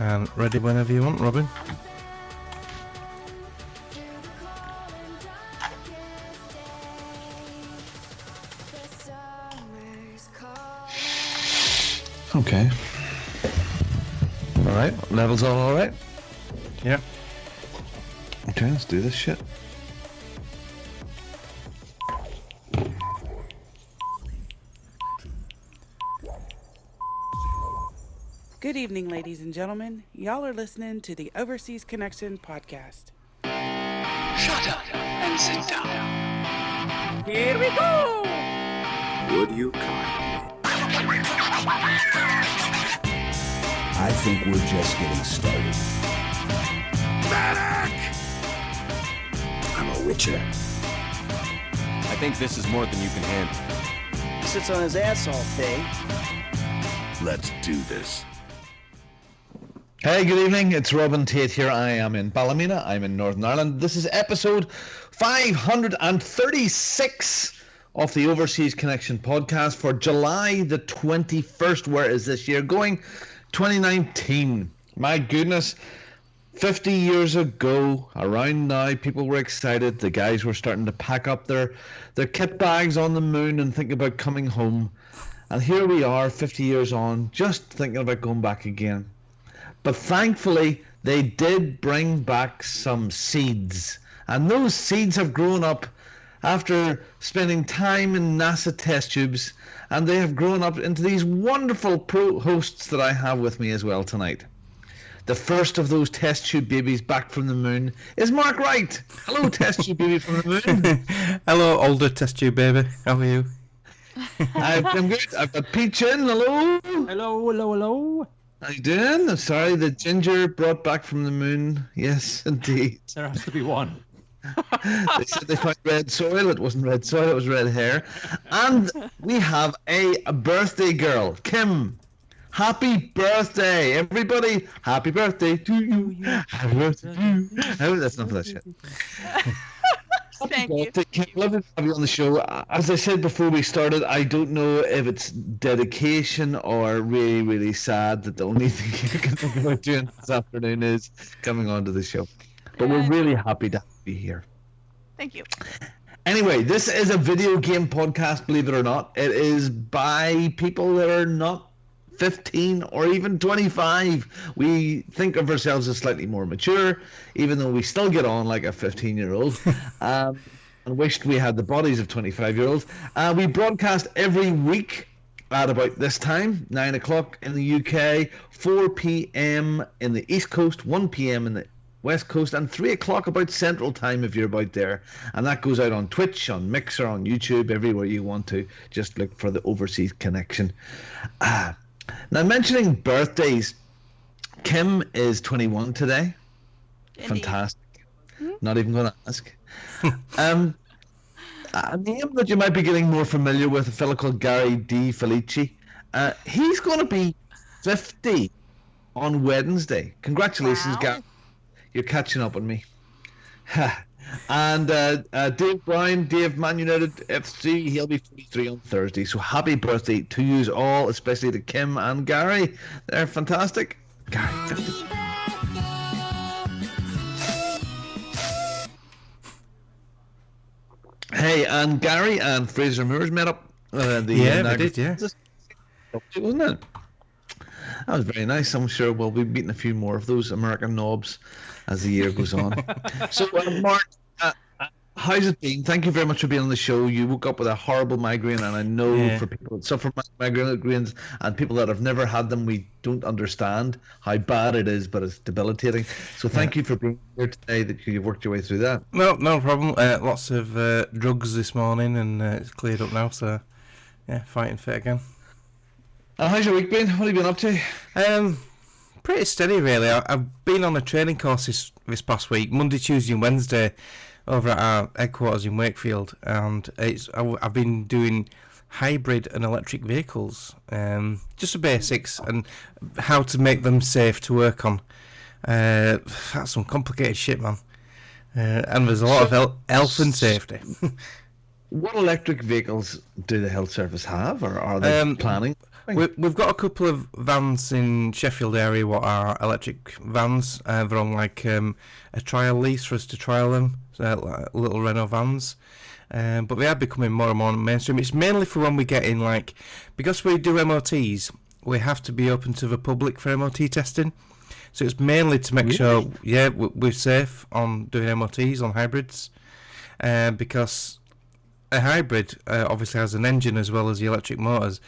And ready whenever you want, Robin. Okay. Alright, levels all alright? Yeah. Okay, let's do this shit. Good evening, ladies and gentlemen. Y'all are listening to the Overseas Connction podcast. Shut up and sit down. Here we go! Would you kindly? I think we're just getting started. Medic! I'm a witcher. I think this is more than you can handle. He sits on his ass all day. Let's do this. Hey, good evening. It's Robin Tate here. I am in Ballymena. I'm in Northern Ireland. This is episode 536 of the Overseas Connction podcast for July the 21st. Where is this year going? 2019. My goodness. 50 years ago, around now, people were excited. The guys were starting to pack up their kit bags on the moon and think about coming home. And here we are, 50 years on, just thinking about going back again. But thankfully, they did bring back some seeds. And those seeds have grown up after spending time in NASA test tubes. And they have grown up into these wonderful hosts that I have with me as well tonight. The first of those test tube babies back from the moon is Mark Wright. Hello, test tube baby from the moon. Hello, older test tube baby. How are you? I'm good. I've got Pete Chin. Hello. Hello. How you doing? I'm sorry, the ginger brought back from the moon. Yes, indeed. There has to be one. They said they found red soil. It wasn't red soil, it was red hair. And we have a birthday girl, Kim. Happy birthday, everybody. Happy birthday to you. Happy birthday to you. Oh, that's enough of that shit. Thank you. Kim, love to have you on the show. As I said before we started, I don't know if it's dedication or really, really sad that the only thing you can think about doing this afternoon is coming onto the show. But we're really happy to have you here. Thank you. Anyway, this is a video game podcast, believe it or not. It is by people that are not 15 or even 25. We think of ourselves as slightly more mature, even though we still get on like a 15-year-old. And wished we had the bodies of 25-year-olds. We broadcast every week at about this time, 9 o'clock in the UK, 4 p.m. in the East Coast, 1 p.m. in the West Coast, and 3 o'clock about Central Time if you're about there. And that goes out on Twitch, on Mixer, on YouTube, everywhere you want to. Just look for the Overseas Connction. Now, mentioning birthdays, Kim is 21 today. Indeed. Fantastic. Not even going to ask. A name that you might be getting more familiar with, a fellow called Gary D. Felici. He's going to be 50 on Wednesday. Congratulations, Wow. Gary. You're catching up on me. And Dave Brown, Dave Man United FC, he'll be 43 on Thursday. So happy birthday to you all, especially to Kim and Gary. They're fantastic. Gary, 50. Hey, and Gary and Fraser Moores met up. They did, yeah. Wasn't it? That was very nice. I'm sure we'll be meeting a few more of those American knobs as the year goes on. So, Mark, how's it been? Thank you very much for being on the show. You woke up with a horrible migraine, and I know for people that suffer migraines and people that have never had them, we don't understand how bad it is, but it's debilitating. So thank you for being here today, that you've worked your way through that. No problem. Lots of drugs this morning, and it's cleared up now, so yeah, fighting fit again. How's your week been? What have you been up to? Pretty steady, really. I've been on a training course this past week, Monday, Tuesday and Wednesday, over at our headquarters in Wakefield, and I've been doing hybrid and electric vehicles, just the basics and how to make them safe to work on. That's some complicated shit, man. And there's a lot of health and safety. What electric vehicles do the health service have, or are they planning? We've got a couple of vans in Sheffield area what are electric vans. They're on like a trial lease for us to trial them, so like little Renault vans. But they are becoming more and more mainstream. It's mainly for when we get in, like, because we do MOTs, we have to be open to the public for MOT testing. So it's mainly to make sure, we're safe on doing MOTs on hybrids, because a hybrid obviously has an engine as well as the electric motors,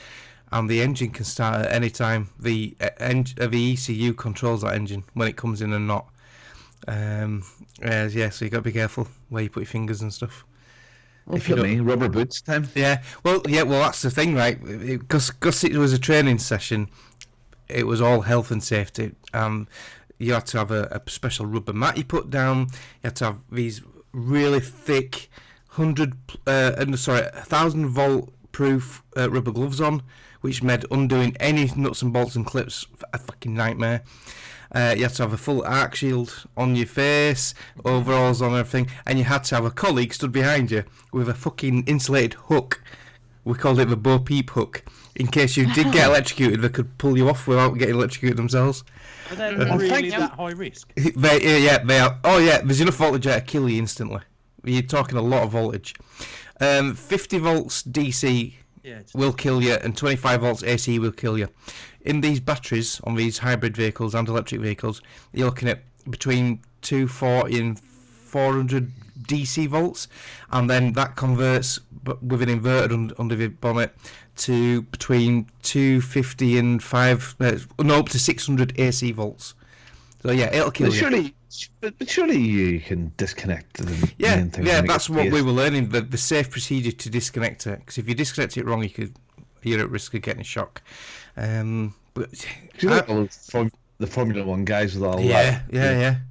and the engine can start at any time. The ECU controls that engine when it comes in and not. So you got to be careful where you put your fingers and stuff. If you don't, rubber boots time. Well, that's the thing, right? Because it was a training session, it was all health and safety. You had to have a special rubber mat you put down. You had to have these really thick 1,000 volt proof rubber gloves on, which made undoing any nuts and bolts and clips a fucking nightmare. You had to have a full arc shield on your face, overalls on, everything, and you had to have a colleague stood behind you with a fucking insulated hook. We called it the Bo Peep hook. In case you did get electrocuted, they could pull you off without getting electrocuted themselves. Are they really that high risk? They are. Oh yeah, there's enough voltage there to kill you instantly. You're talking a lot of voltage. 50 volts DC will kill you, and 25 volts AC will kill you. In these batteries on these hybrid vehicles and electric vehicles, you're looking at between 240 and 400 DC volts, and then that converts with an inverter under the bonnet to between 250 and up to 600 AC volts. So yeah, it'll kill you. But surely you can disconnect the main thing. Yeah, that's what we were learning, the safe procedure to disconnect it. Because if you disconnect it wrong, you're at risk of getting a shock. But the Formula One guys with all the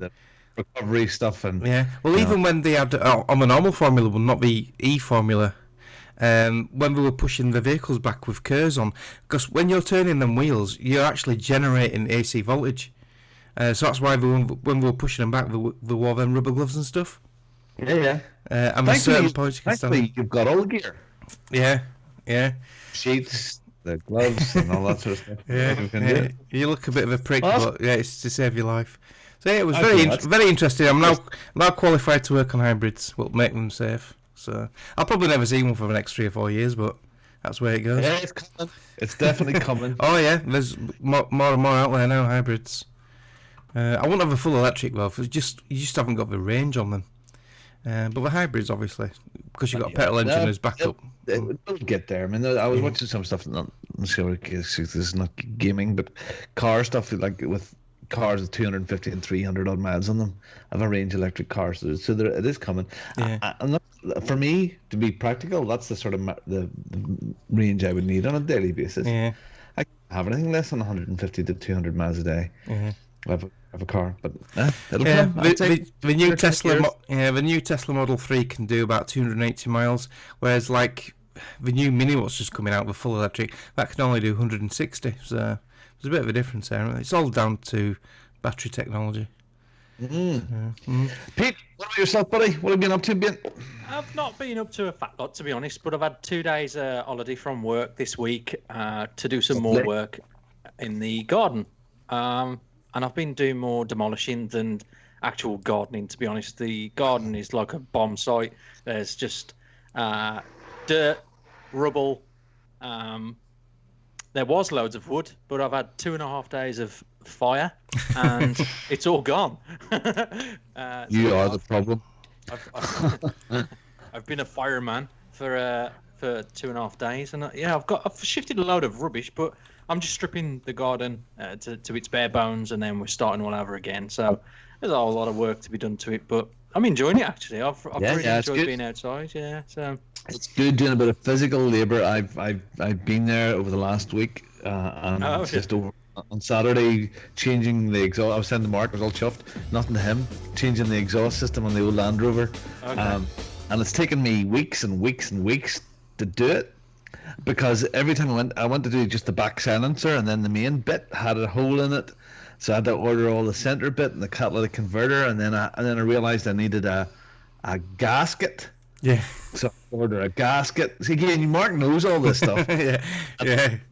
recovery stuff and even when they had on the normal Formula One, not the E Formula, when we were pushing the vehicles back with curves on, because when you're turning them wheels, you're actually generating AC voltage. So that's why when we were pushing them back, they wore them rubber gloves and stuff. And at certain points you can start. You've got all the gear. Yeah. Sheets, the gloves, and all that sort of stuff. You look a bit of a prick, but it's to save your life. So it was very interesting. I'm now qualified to work on hybrids. We'll make them safe. So I'll probably never see one for the next 3 or 4 years, but that's where it goes. Yeah, it's coming. It's definitely coming. Oh yeah, there's more and more out there now, hybrids. I won't have a full electric though. You just haven't got the range on them. But the hybrids, obviously, because you've got a petrol engine as backup. We'll get there. I mean, I was watching some stuff. I'm sure this is not gaming, but car stuff, like with cars with 250 and 300 odd miles on them. I have a range electric cars, so it is coming. And for me, to be practical, that's the sort of the range I would need on a daily basis. I can't have anything less than 150 to 200 miles a day. I have a car, but it'll come. The new Tesla, the new Tesla Model 3 can do about 280 miles, whereas like the new Mini what's just coming out with full electric, that can only do 160. So there's a bit of a difference there. It's all down to battery technology. Pete, what about yourself, buddy? What have you been up to, Ben? I've not been up to a fat lot, to be honest, but I've had 2 days holiday from work this week to do some more work in the garden. And I've been doing more demolishing than actual gardening, to be honest. The garden is like a bomb site. There's just dirt, rubble. There was loads of wood, but I've had 2.5 days of fire, and it's all gone. You are the problem. I've been a fireman for 2.5 days, and I've shifted a load of rubbish, but I'm just stripping the garden to its bare bones, and then we're starting all over again. So there's a whole lot of work to be done to it, but I'm enjoying it actually. I've really enjoyed being outside. Yeah, so it's good doing a bit of physical labour. I've been there over the last week, and just over on Saturday changing the exhaust. I was sending Mark, I was all chuffed. Nothing to him. Changing the exhaust system on the old Land Rover, and it's taken me weeks and weeks and weeks to do it. Because every time I went to do just the back silencer, and then the main bit had a hole in it, so I had to order all the center bit and the catalytic converter, and then I realized I needed a gasket Yeah. So I order a gasket. See, again, Mark knows all this stuff. Yeah.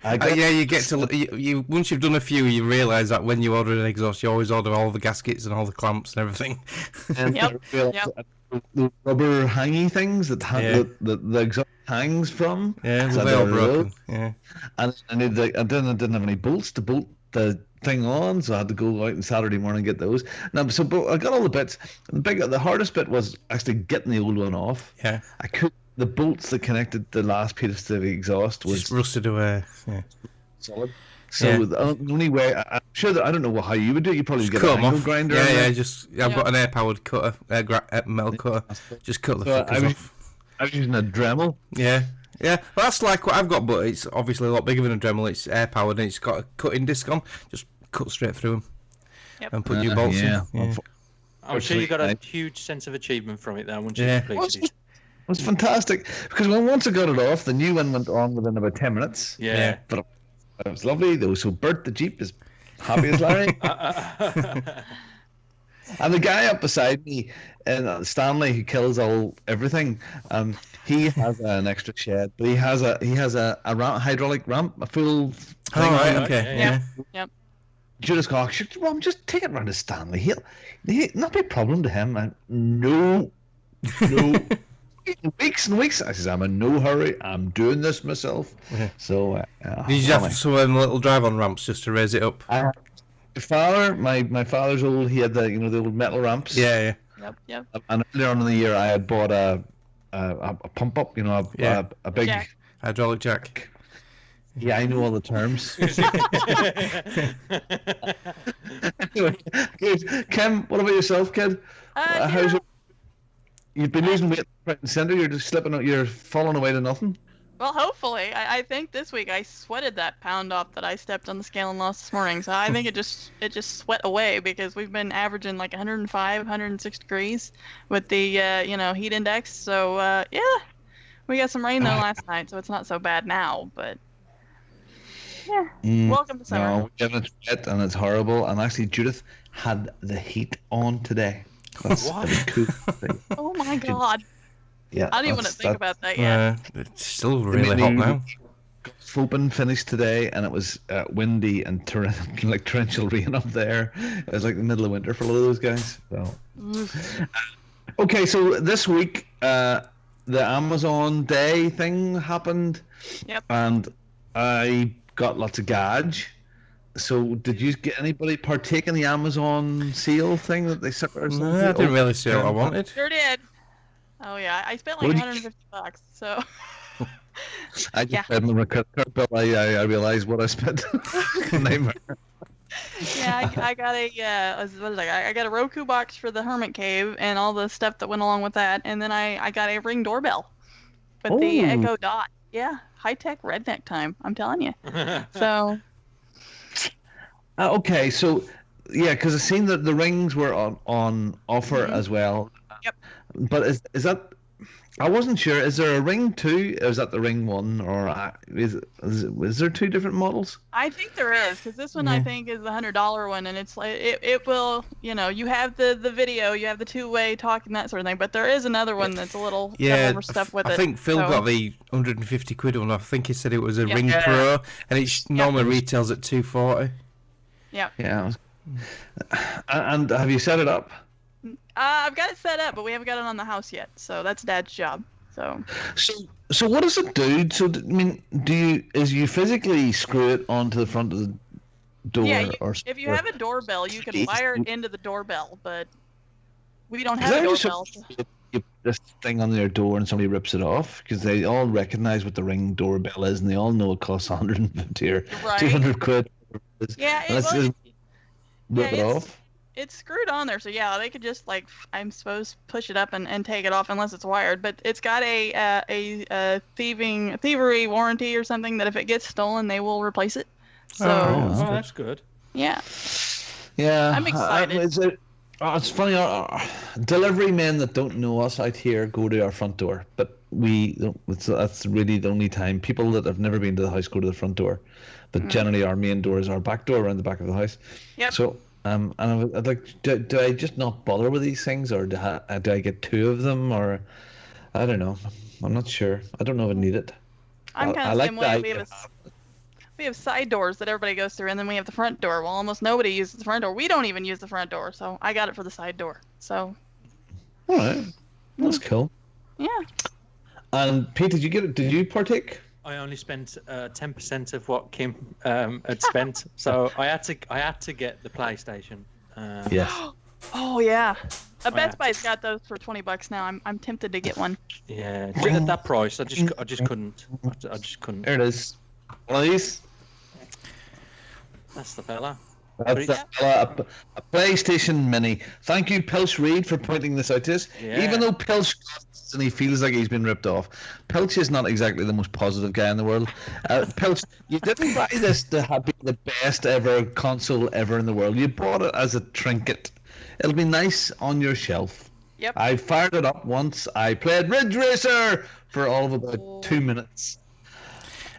You get to you once you've done a few, you realise that when you order an exhaust, you always order all the gaskets and all the clamps and everything. And Yep, I realised yep. the rubber hangy things that Yeah. the exhaust hangs from. Yeah, so well, I they all ordered those. broken. Yeah. And I didn't have any bolts to bolt the thing on, so I had to go out on Saturday morning and get those. Now, but I got all the bits. The hardest bit was actually getting the old one off. Yeah. I could the bolts that connected the last piece to the exhaust was Just rusted away. Yeah. solid. So Yeah. the only way I'm sure that I don't know how you would do it. You probably Just get cut an 'em angle off. grinder. Yeah, in there. I've got an air powered cutter, metal cutter. Just cut the So fuckers off. I was using a Dremel. Yeah. Yeah, well, that's like what I've got, but it's obviously a lot bigger than a Dremel. It's air powered and it's got a cutting disc on. Just cut straight through them Yep. and put new bolts yeah. in. Yeah. I'm sure you got a Unfortunately, huge sense of achievement from it though once you Yeah. completed it. It was fantastic because once I got it off, the new one went on within about 10 minutes. Yeah. But it was lovely though. So Bert the Jeep is happy as Larry. And the guy up beside me, Stanley, who kills everything, he has an extra shed, but he has a hydraulic ramp, a full thing. Oh, right, on it. okay. Yeah. Yeah. Judas goes, "Mom, just take it round to Stanley. He'll not be a problem to him." And no. Weeks and weeks. I says, "I'm in no hurry. I'm doing this myself." Yeah. So Did you have some little drive on ramps just to raise it up? my father's old. He had the old metal ramps. Yeah, yeah. Yep. And earlier on in the year, I had bought a pump up. A big. Jack. Hydraulic jack. Yeah, I know all the terms. Anyway, good. Kim, what about yourself, kid? How's it? You've been losing weight right and center. You're just slipping out. You're falling away to nothing. Well, hopefully. I think this week I sweated that pound off that I stepped on the scale and lost this morning. So I think it just sweat away because we've been averaging like 105, 106 degrees with the heat index. So yeah, we got some rain though last night, so it's not so bad now. But yeah, welcome to summer. No, we're getting it wet and it's horrible. And actually, Judith had the heat on today. That's What? a cool thing. Oh my god. Yeah, I don't even want to think about that yet. It's still really hot now. Open finished today, and it was windy and like torrential rain up there. It was like the middle of winter for a lot of those guys. So. Okay, so this week, the Amazon Day thing happened. Yep. And I got lots of gauge. So, did you get anybody partake in the Amazon sale thing that they set or something? No, I didn't really see what I wanted. Sure did. Oh yeah, I spent like What did you- $150. So I just Yeah. read my credit card bill. I realized what I spent. Nightmare. yeah, I got I got a Roku box for the Hermit Cave and all the stuff that went along with that, and then I got a Ring doorbell with the Oh. Echo Dot. Yeah, high tech redneck time. I'm telling you. So Okay, so yeah, because I seen that the rings were on offer as well. Yep. But is that? I wasn't sure. Is there a ring two? Or is that the ring one, or is there two different models? I think there is, because this one I think is the $100 one, and it's like it will, you have the video, you have the two-way talk and that sort of thing, but there is another one that's a little Yeah, more stuff with I it. think Phil so- got the 150 quid one. I think he said it was a Yep. Ring Yeah. Pro, and it normally retails at 240. Yeah. Yeah. And have you set it up? I've got it set up, but we haven't got it on the house yet, so that's Dad's job. So So what does it do? So I mean, is you physically screw it onto the front of the door, yeah, or if you have a doorbell, you can Jeez. wire it into the doorbell, but we don't Is have a that just doorbell. you put this thing on their door and somebody rips it off because they all recognize what the Ring doorbell is and they all know it costs 150 or Right. 200 quid. Yeah, And let's just rip it it's- off. It's screwed on there, so yeah, they could just I'm supposed push it up and take it off unless it's wired. But it's got a thievery warranty or something that if it gets stolen, they will replace it. So Oh. Oh, that's good. yeah, Yeah, I'm excited. It's funny. Our delivery men that don't know us out here go to our front door, but that's really the only time people that have never been to the house go to the front door. But generally, our main door is our back door around the back of the house. Yep. So, and I'd like, do I just not bother with these things, or do I get two of them, or I don't know. I'm not sure. I don't know if I need it. I'm I kind of the like same the way. idea of We have side doors that everybody goes through, and then we have the front door. Well, almost nobody uses the front door. We don't even use the front door, so I got it for the side door. So, All right, that's cool. yeah. And Pete, did you get it? Did you partake? I only spent 10% of what Kim had spent, so I had to get the PlayStation. Yes. Oh yeah. yeah. Best Buy's got those for $20 now. I'm tempted to get one. Yeah, at that price, I just couldn't. I just couldn't. There it is. One of these. That's the fella. That's a PlayStation Mini. Thank you, Pilch Reed, for pointing this out to us. Yeah. Even though Pilch and he feels like he's been ripped off, Pilch is not exactly the most positive guy in the world. Pilch, you didn't buy this to be the best ever console ever in the world. You bought it as a trinket. It'll be nice on your shelf. Yep. I fired it up once. I played Ridge Racer for all of about 2 minutes.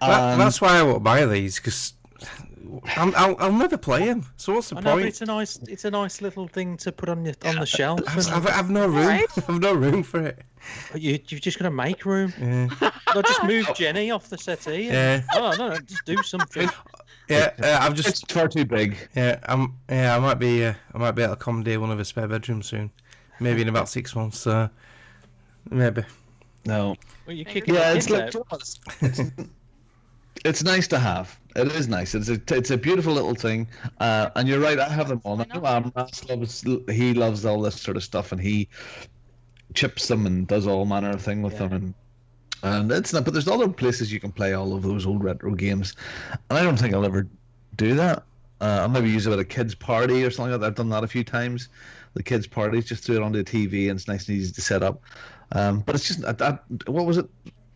That's why I won't buy these, because I'll never play them. So what's the I know, but point? it's a nice little thing to put on the shelf. I've no room. Right? I've no room for it. You've just got to make room. Yeah. No, just move Jenny off the settee. Yeah. Oh no, just do something. Yeah, I've just. It's far too big. Yeah, I might be able to accommodate one of a spare bedrooms soon. Maybe in about 6 months. Maybe. No. Well, you kicking Yeah, the it's kids like out. it's nice to have. It is nice. It's a beautiful little thing. And you're right. I have them all. I know he loves all this sort of stuff, and he chips them and does all manner of thing with them. And it's not. But there's other places you can play all of those old retro games, and I don't think I'll ever do that. I'll maybe use it at a kids' party or something like that. I've done that a few times. The kids' parties, just throw it onto the TV, and it's nice and easy to set up. But it's just what was it?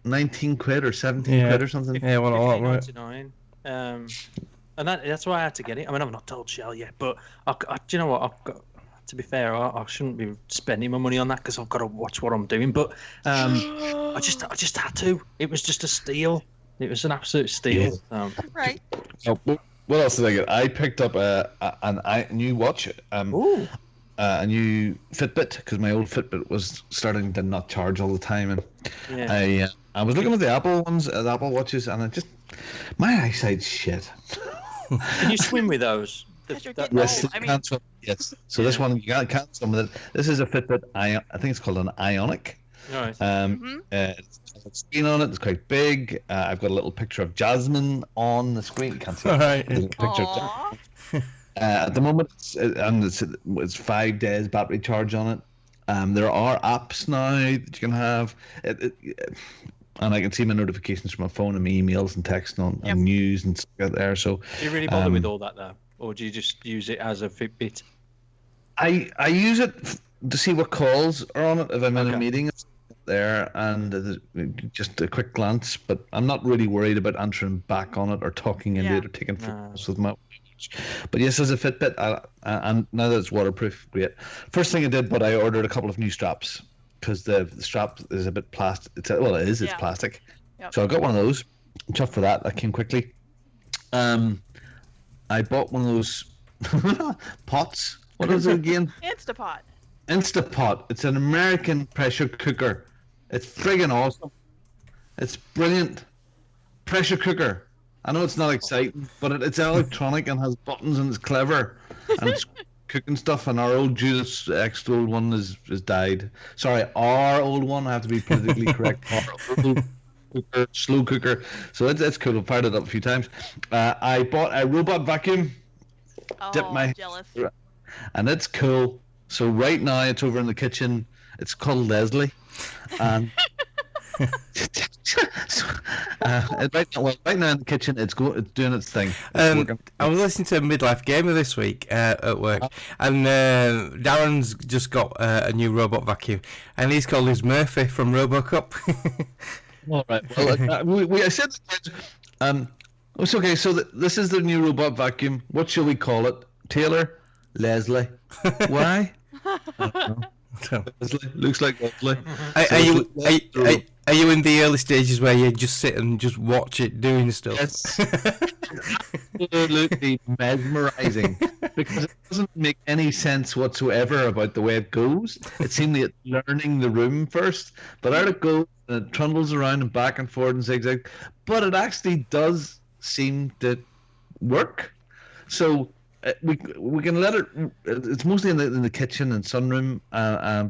19 quid or 17 quid or something. Yeah, well, all that right. And that's why I had to get it. I mean, I've not told Shell yet, but do you know what? To be fair, I shouldn't be spending my money on that because I've got to watch what I'm doing. But I just had to. It was just a steal. It was an absolute steal. Right. So, what else did I get? I picked up a new watch. Ooh. A new Fitbit, because my old Fitbit was starting to not charge all the time, and I was looking at the Apple ones, the Apple watches, and my eyesight's shit. Can you swim with those? Yes, you can swim. Yes. So this one you can't swim with it. This is a Fitbit. I think it's called an Ionic. Right. It's got a screen on it. It's quite big. I've got a little picture of Jasmine on the screen. You can't see. All right. A little picture of Jasmine. At the moment, it's 5 days battery charge on it. There are apps now that you can have, and I can see my notifications from my phone and my emails and text and news and stuff there. So, do you really bother with all that though, or do you just use it as a Fitbit? I use it to see what calls are on it if I'm in a meeting there, and just a quick glance. But I'm not really worried about answering back on it or talking into it or taking photos with my. But yes, as a Fitbit, and now that it's waterproof, great. First thing I did, but I ordered a couple of new straps because the strap is a bit plastic. It's plastic. Yep. So I got one of those. I'm chuffed for that. That came quickly. I bought one of those pots. What is it again? Instapot. Instapot. It's an American pressure cooker. It's friggin' awesome. It's brilliant. Pressure cooker. I know it's not exciting, but it's electronic and has buttons and it's clever. And it's cooking stuff, and our old Judith's ex-old one has died. Sorry, our old one. I have to be politically correct. Our old cooker, slow cooker. So it's cool. I've fired it up a few times. I bought a robot vacuum. Jealous. And it's cool. So right now it's over in the kitchen. It's called Leslie. And... right now in the kitchen, it's doing its thing. I was listening to a Midlife Gamer this week at work, and Darren's just got a new robot vacuum, and he's called his Murphy from RoboCop. All right. Well, I said, it's okay. So this is the new robot vacuum. What shall we call it? Taylor, Leslie. Why? Leslie. Looks like Leslie. Are you in the early stages where you just sit and just watch it doing stuff? Yes. Absolutely mesmerizing. because it doesn't make any sense whatsoever about the way it goes. It seemed like it's learning the room first, but out it goes and it trundles around and back and forth and zigzag. But it actually does seem to work. So we can let it. It's mostly in the kitchen and sunroom,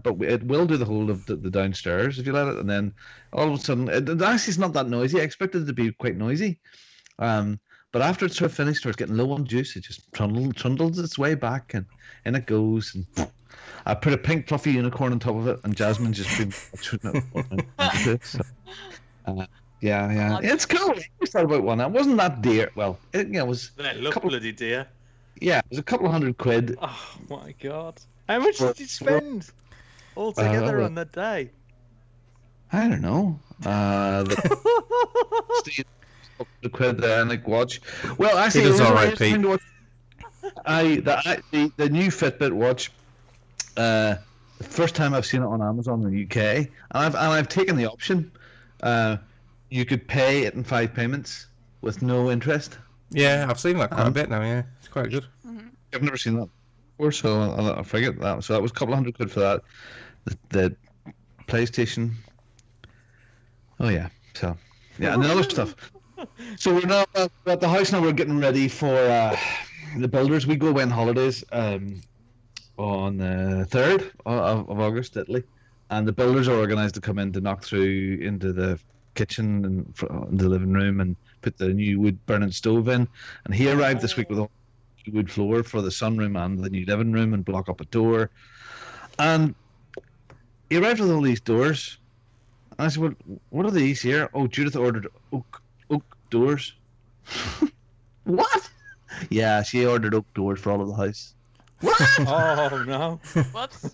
but it will do the whole of the downstairs if you let it. And then all of a sudden, it actually is not that noisy. I expected it to be quite noisy. But after it's sort of finished or it's getting low on juice, it just trundles its way back and in it goes. And I put a pink fluffy unicorn on top of it, and Jasmine just been shooting it. So, yeah, it's cool. I thought about one. It wasn't that dear. Well, it was. They look bloody dear. Yeah, it was a couple of £100. Oh my god! How much did you spend altogether on the day? I don't know. The quid there, Nick watch. Well, actually, It is all right, Pete. The new Fitbit watch. The first time I've seen it on Amazon in the UK, and I've taken the option. You could pay it in 5 payments with no interest. Yeah, I've seen that quite a bit now. Yeah, it's quite good. I've never seen that before, so I forget that. So that was a couple of £100 for that. The PlayStation. Oh yeah, so yeah, and the other stuff. So we're now at the house now. We're getting ready for the builders. We go away on holidays on the 3rd of August, Italy, and the builders are organised to come in to knock through into the kitchen and the living room and put the new wood burning stove in. And he arrived this week with a wood floor for the sunroom and the new living room and block up a door. And he arrived with all these doors. And I said, "Well, what are these here?" "Oh, Judith ordered oak doors." What? Yeah, she ordered oak doors for all of the house. What? Oh no! Whoops.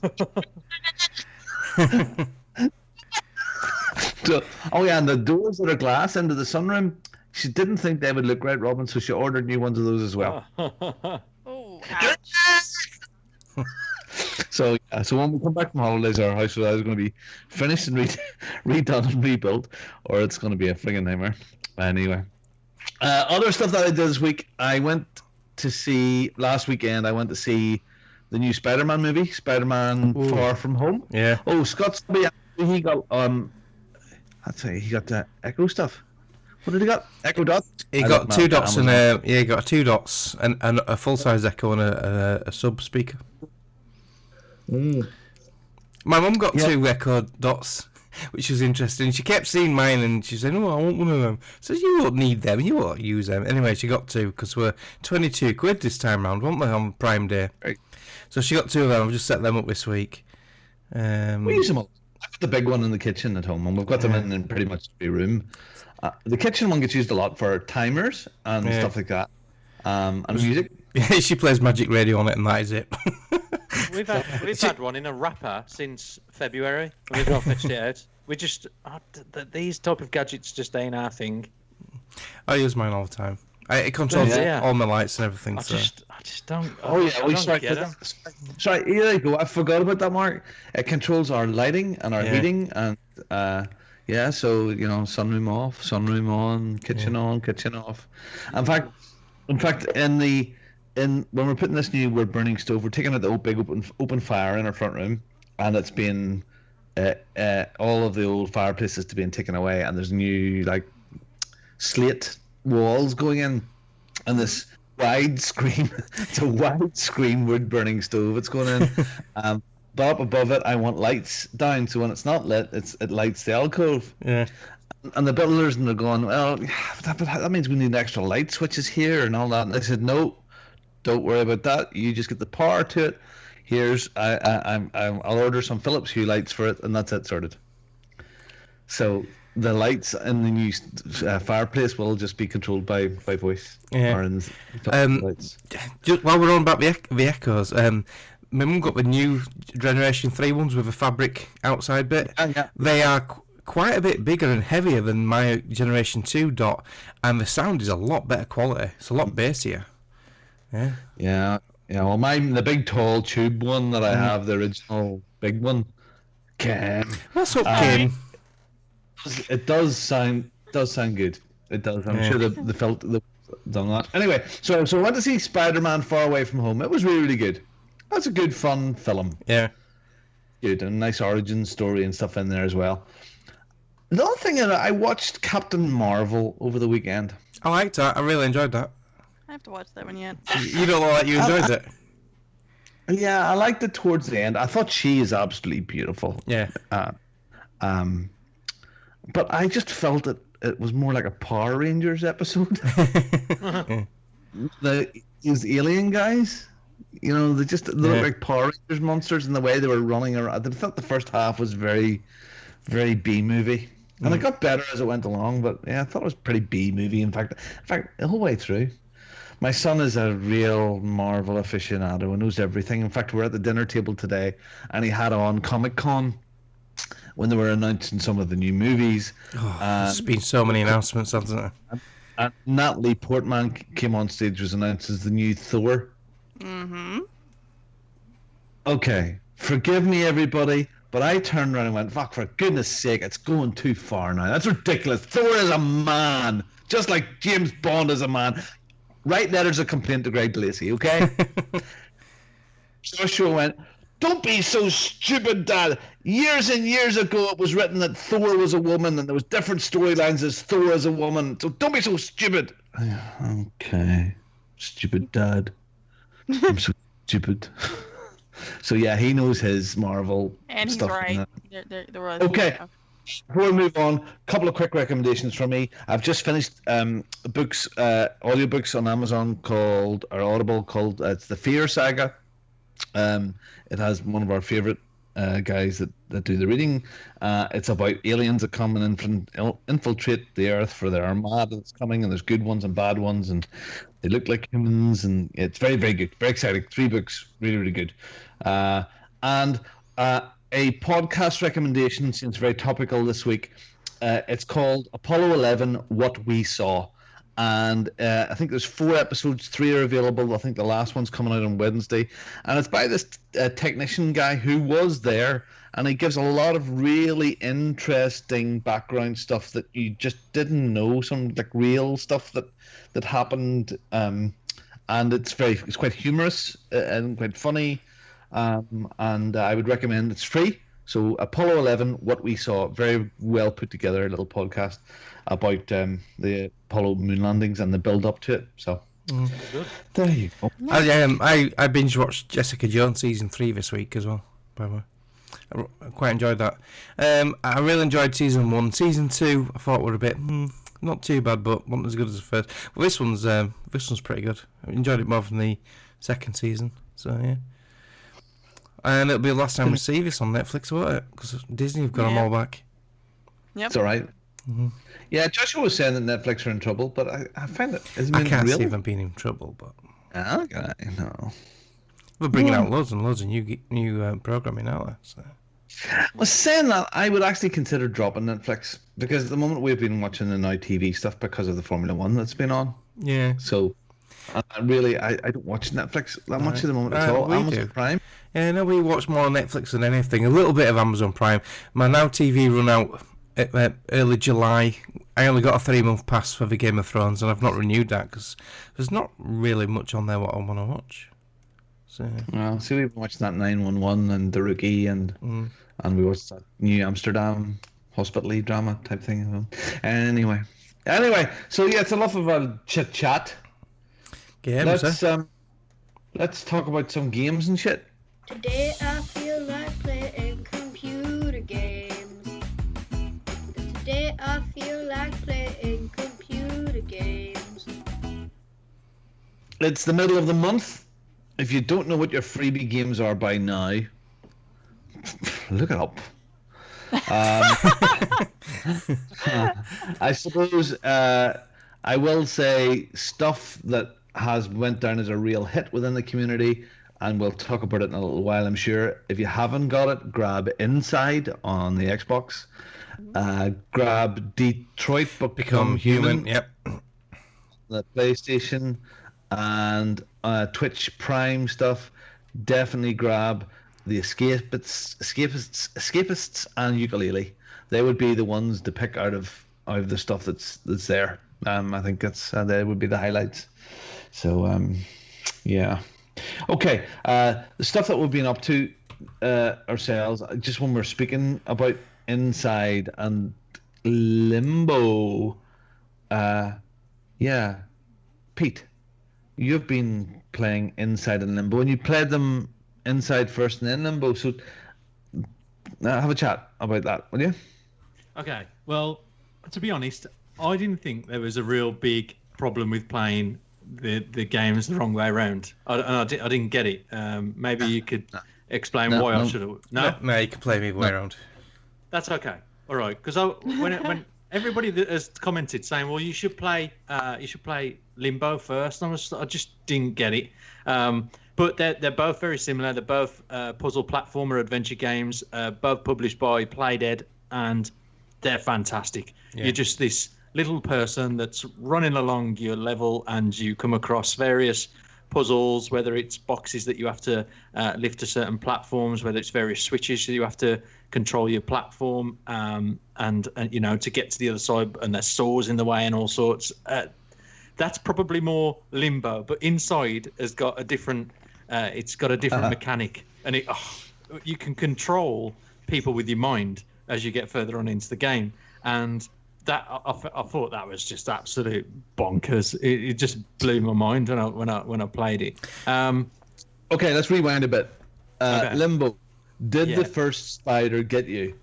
So, oh yeah, and the doors that are glass into the sunroom, she didn't think they would look right, Robin, so she ordered new ones of those as well. Oh, ouch. So when we come back from holidays, our house is either going to be finished and redone and rebuilt, or it's going to be a friggin' nightmare. Anyway, other stuff that I did this week, last weekend I went to see the new Spider-Man movie, Spider-Man Far From Home. Yeah. Oh, Scott, he got he got the Echo stuff. What did he got? Echo dots. He got 2 dots and he got 2 dots and a full size Echo and a sub speaker. My mum got 2 Echo dots, which was interesting. She kept seeing mine and she said, "Oh, I want one of them." So you won't need them, you won't use them. Anyway, she got 2 because we're £22 this time round, weren't they, on Prime Day? Right. So she got 2 of them. I've just set them up this week. We use them all. I've got the big one in the kitchen at home, and we've got them in pretty much every room. The kitchen one gets used a lot for timers and stuff like that, and music. Yeah, she plays Magic Radio on it, and that is it. We've had one in a wrapper since February. We've not fetched it out. We just these type of gadgets just ain't our thing. I use mine all the time. It controls all my lights and everything. I so. just don't. Oh yeah, we don't get them. Sorry, here you go. I forgot about that, Mark. It controls our lighting and our heating, and so sunroom off, sunroom on, kitchen on, kitchen off. In fact, when we're putting this new wood burning stove, we're taking out the big open fire in our front room, and it's been all of the old fireplaces to being taken away, and there's new slate walls going in, and this widescreen it's a widescreen wood burning stove it's going in. But up above it I want lights down, so when it's not lit it lights the alcove. And the builders and they're going, "Well, that means we need extra light switches here and all that." And I said, "No, don't worry about that, you just get the power to it. Here's I'll order some Philips Hue lights for it, and that's it, sorted." So the lights in the new fireplace will just be controlled by voice. Lights. Just while we're on about the Echoes, my mum got the new Generation 3 ones with a fabric outside bit. They are quite a bit bigger and heavier than my Generation 2 dot, and the sound is a lot better quality. It's a lot bassier. Yeah. Well, the big tall tube one that I have, the original big one. Kim. What's up, Kim? It does sound good. It does. I'm sure the done that. Anyway, so I went to see Spider-Man: Far Away from Home. It was really, really good. That's a good, fun film. Yeah. Good, and nice origin story and stuff in there as well. The other thing, I watched Captain Marvel over the weekend. I liked that. I really enjoyed that. I have to watch that one yet. You don't look like you enjoyed it. Yeah, I liked it towards the end. I thought she is absolutely beautiful. Yeah. But I just felt it was more like a Power Rangers episode. These alien guys, they look like Power Rangers monsters in the way they were running around. I thought the first half was very, very B movie, and it got better as it went along. But yeah, I thought it was pretty B movie. In fact, the whole way through. My son is a real Marvel aficionado and knows everything. In fact, we're at the dinner table today, and he had on Comic-Con when they were announcing some of the new movies. There's been so many announcements, hasn't there? And Natalie Portman came on stage, was announced as the new Thor. Mm-hmm. Okay, forgive me, everybody, but I turned around and went, fuck, for goodness sake, it's going too far now. That's ridiculous. Thor is a man, just like James Bond is a man. Write letters of complaint to Greg Lacey, okay? Joshua went, don't be so stupid, Dad. Years and years ago, it was written that Thor was a woman, and there was different storylines as Thor as a woman. So don't be so stupid. Okay, stupid Dad. I'm so stupid. So yeah, he knows his Marvel And he's stuff. right. There was. Okay. Yeah. Before we move on, a couple of quick recommendations from me. I've just finished audiobooks on Amazon called it's the Fear Saga. It has one of our favorite guys that do the reading. It's about aliens that come and infiltrate the Earth for their armada that's coming, and there's good ones and bad ones, and they look like humans, and it's very, very good, very exciting. 3 books, really, really good. And a podcast recommendation seems very topical this week. It's called Apollo 11: What We Saw, and I think there's 4 episodes. 3 are available. I think the last one's coming out on Wednesday, and it's by this technician guy who was there, and he gives a lot of really interesting background stuff that you just didn't know, some like real stuff that happened, and it's quite humorous and quite funny. And I would recommend, it's free. So Apollo 11, What We Saw, very well put together little podcast about the Apollo moon landings and the build up to it. So there you go. I binge watched Jessica Jones season 3 this week as well. By the way, I quite enjoyed that. I really enjoyed season 1. Season 2, I thought were a bit not too bad, but wasn't as good as the first. Well, this one's pretty good. I enjoyed it more than the second season. So yeah. And it'll be the last time we see this on Netflix, won't it? Because Disney have got them all back. Yep. It's all right. Mm-hmm. Yeah, Joshua was saying that Netflix are in trouble, but I find it. I can't see them being in trouble, but. Okay, no. We're bringing out loads and loads of new programming out there. So. Well, saying that, I would actually consider dropping Netflix, because at the moment we've been watching the Now TV stuff because of the Formula 1 that's been on. Yeah. So, I don't watch Netflix that much at the moment at all. Amazon Prime. Yeah, no, we watch more on Netflix than anything. A little bit of Amazon Prime. My Now TV run out early July. I only got a 3-month pass for the Game of Thrones, and I've not renewed that because there's not really much on there what I want to watch. So. Well, see, we've watched that 911 and The Rookie, and we watched that New Amsterdam hospital drama type thing. Anyway, so yeah, it's enough of a chit chat. Games, let's talk about some games and shit. Today I feel like playing computer games. Today I feel like playing computer games. It's the middle of the month. If you don't know what your freebie games are by now, look it up. I suppose I will say stuff that has went down as a real hit within the community, and we'll talk about it in a little while, I'm sure. If you haven't got it, grab Inside on the Xbox. Grab Detroit Become Human. Yep. The PlayStation, and Twitch Prime stuff. Definitely grab the Escapists and Ukulele. They would be the ones to pick out of the stuff that's there. I think that would be the highlights. So yeah. Okay, the stuff that we've been up to ourselves, just when we're speaking about Inside and Limbo, yeah, Pete, you've been playing Inside and Limbo, and you played them Inside first and then Limbo, so have a chat about that, will you? Okay, well, to be honest, I didn't think there was a real big problem with playing the games the wrong way around. I didn't get it. Maybe you could explain why I should have. No, you can play me way around. That's okay. All right, because when everybody that has commented saying, well, you should play Limbo first, and I just didn't get it. But they're both very similar. They're both puzzle platformer adventure games, both published by Playdead, and they're fantastic. Yeah. You're just this little person that's running along your level, and you come across various puzzles, whether it's boxes that you have to lift to certain platforms, whether it's various switches that you have to control your platform, and you know, to get to the other side, and there's saws in the way and all sorts. That's probably more Limbo, but Inside has got a different. It's got a different mechanic, and you can control people with your mind as you get further on into the game, and that I thought that was just absolute bonkers. It just blew my mind when I played it. Okay, let's rewind a bit. Okay. Limbo, did the first spider get you?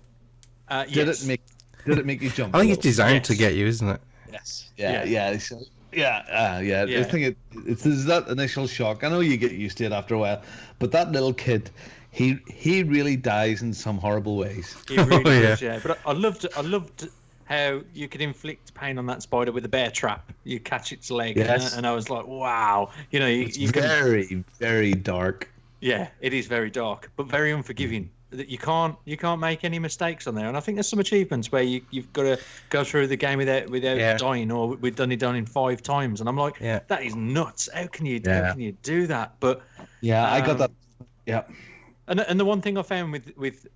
Yes. Did it make you jump? I think it's designed to get you, isn't it? Yes. Yeah. I think it's that initial shock. I know you get used to it after a while, but that little kid, he really dies in some horrible ways. He really does, yeah. But I loved how you could inflict pain on that spider with a bear trap. You catch its leg, and I was like, wow. You know, you can... very, very dark. Yeah, it is very dark, but very unforgiving. That you can't make any mistakes on there, and I think there's some achievements where you've got to go through the game without dying, or we've done it 5 times, and I'm like, that is nuts. How can you do that? But I got that. Yeah. And the one thing I found with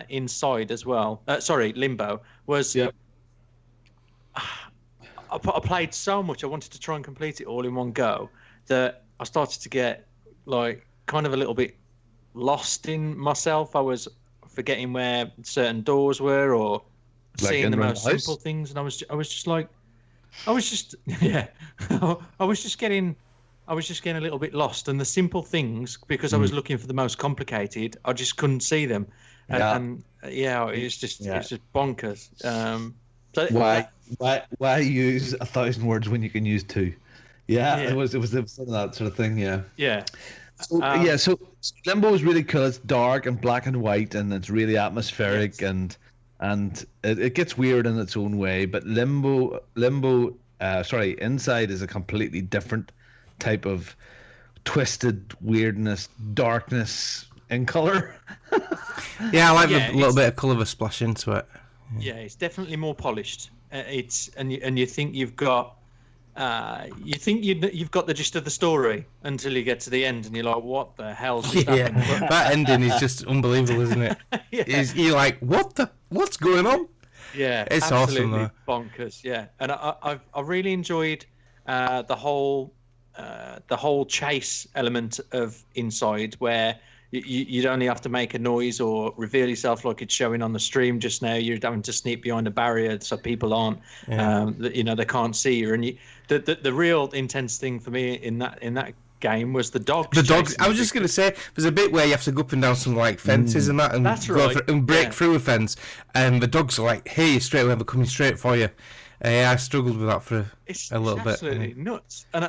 Inside as well, Limbo, was I played so much. I wanted to try and complete it all in one go that I started to get like kind of a little bit lost in myself. I was forgetting where certain doors were, or like seeing the most house? simple things, and I was just getting a little bit lost, and the simple things, because I was looking for the most complicated, I just couldn't see them, and it's just bonkers. So why use 1,000 words when you can use 2? It was that sort of thing. Yeah. So Limbo is really cool. It's dark and black and white, and it's really atmospheric, and it gets weird in its own way. But Inside is a completely different type of twisted weirdness, darkness in color. Yeah, I like a little bit of colour splash into it. Yeah, it's definitely more polished. You think you've got. You've got the gist of the story until you get to the end, and you're like, "What the hell's just happened?" That ending is just unbelievable, isn't it? You're like, what's going on? Yeah, it's absolutely awesome, though. Bonkers. Yeah, and I really enjoyed the whole chase element of Inside, where you'd only have to make a noise or reveal yourself, like it's showing on the stream just now. You're having to sneak behind a barrier so people aren't, they can't see you. And the real intense thing for me in that game was the dogs. The dogs. I was just gonna say, there's a bit where you have to go up and down some like fences and that, and That's right. and break through a fence, and the dogs are like, "Hey, straight away, they're coming straight for you." I struggled with that for a little bit. Absolutely nuts. And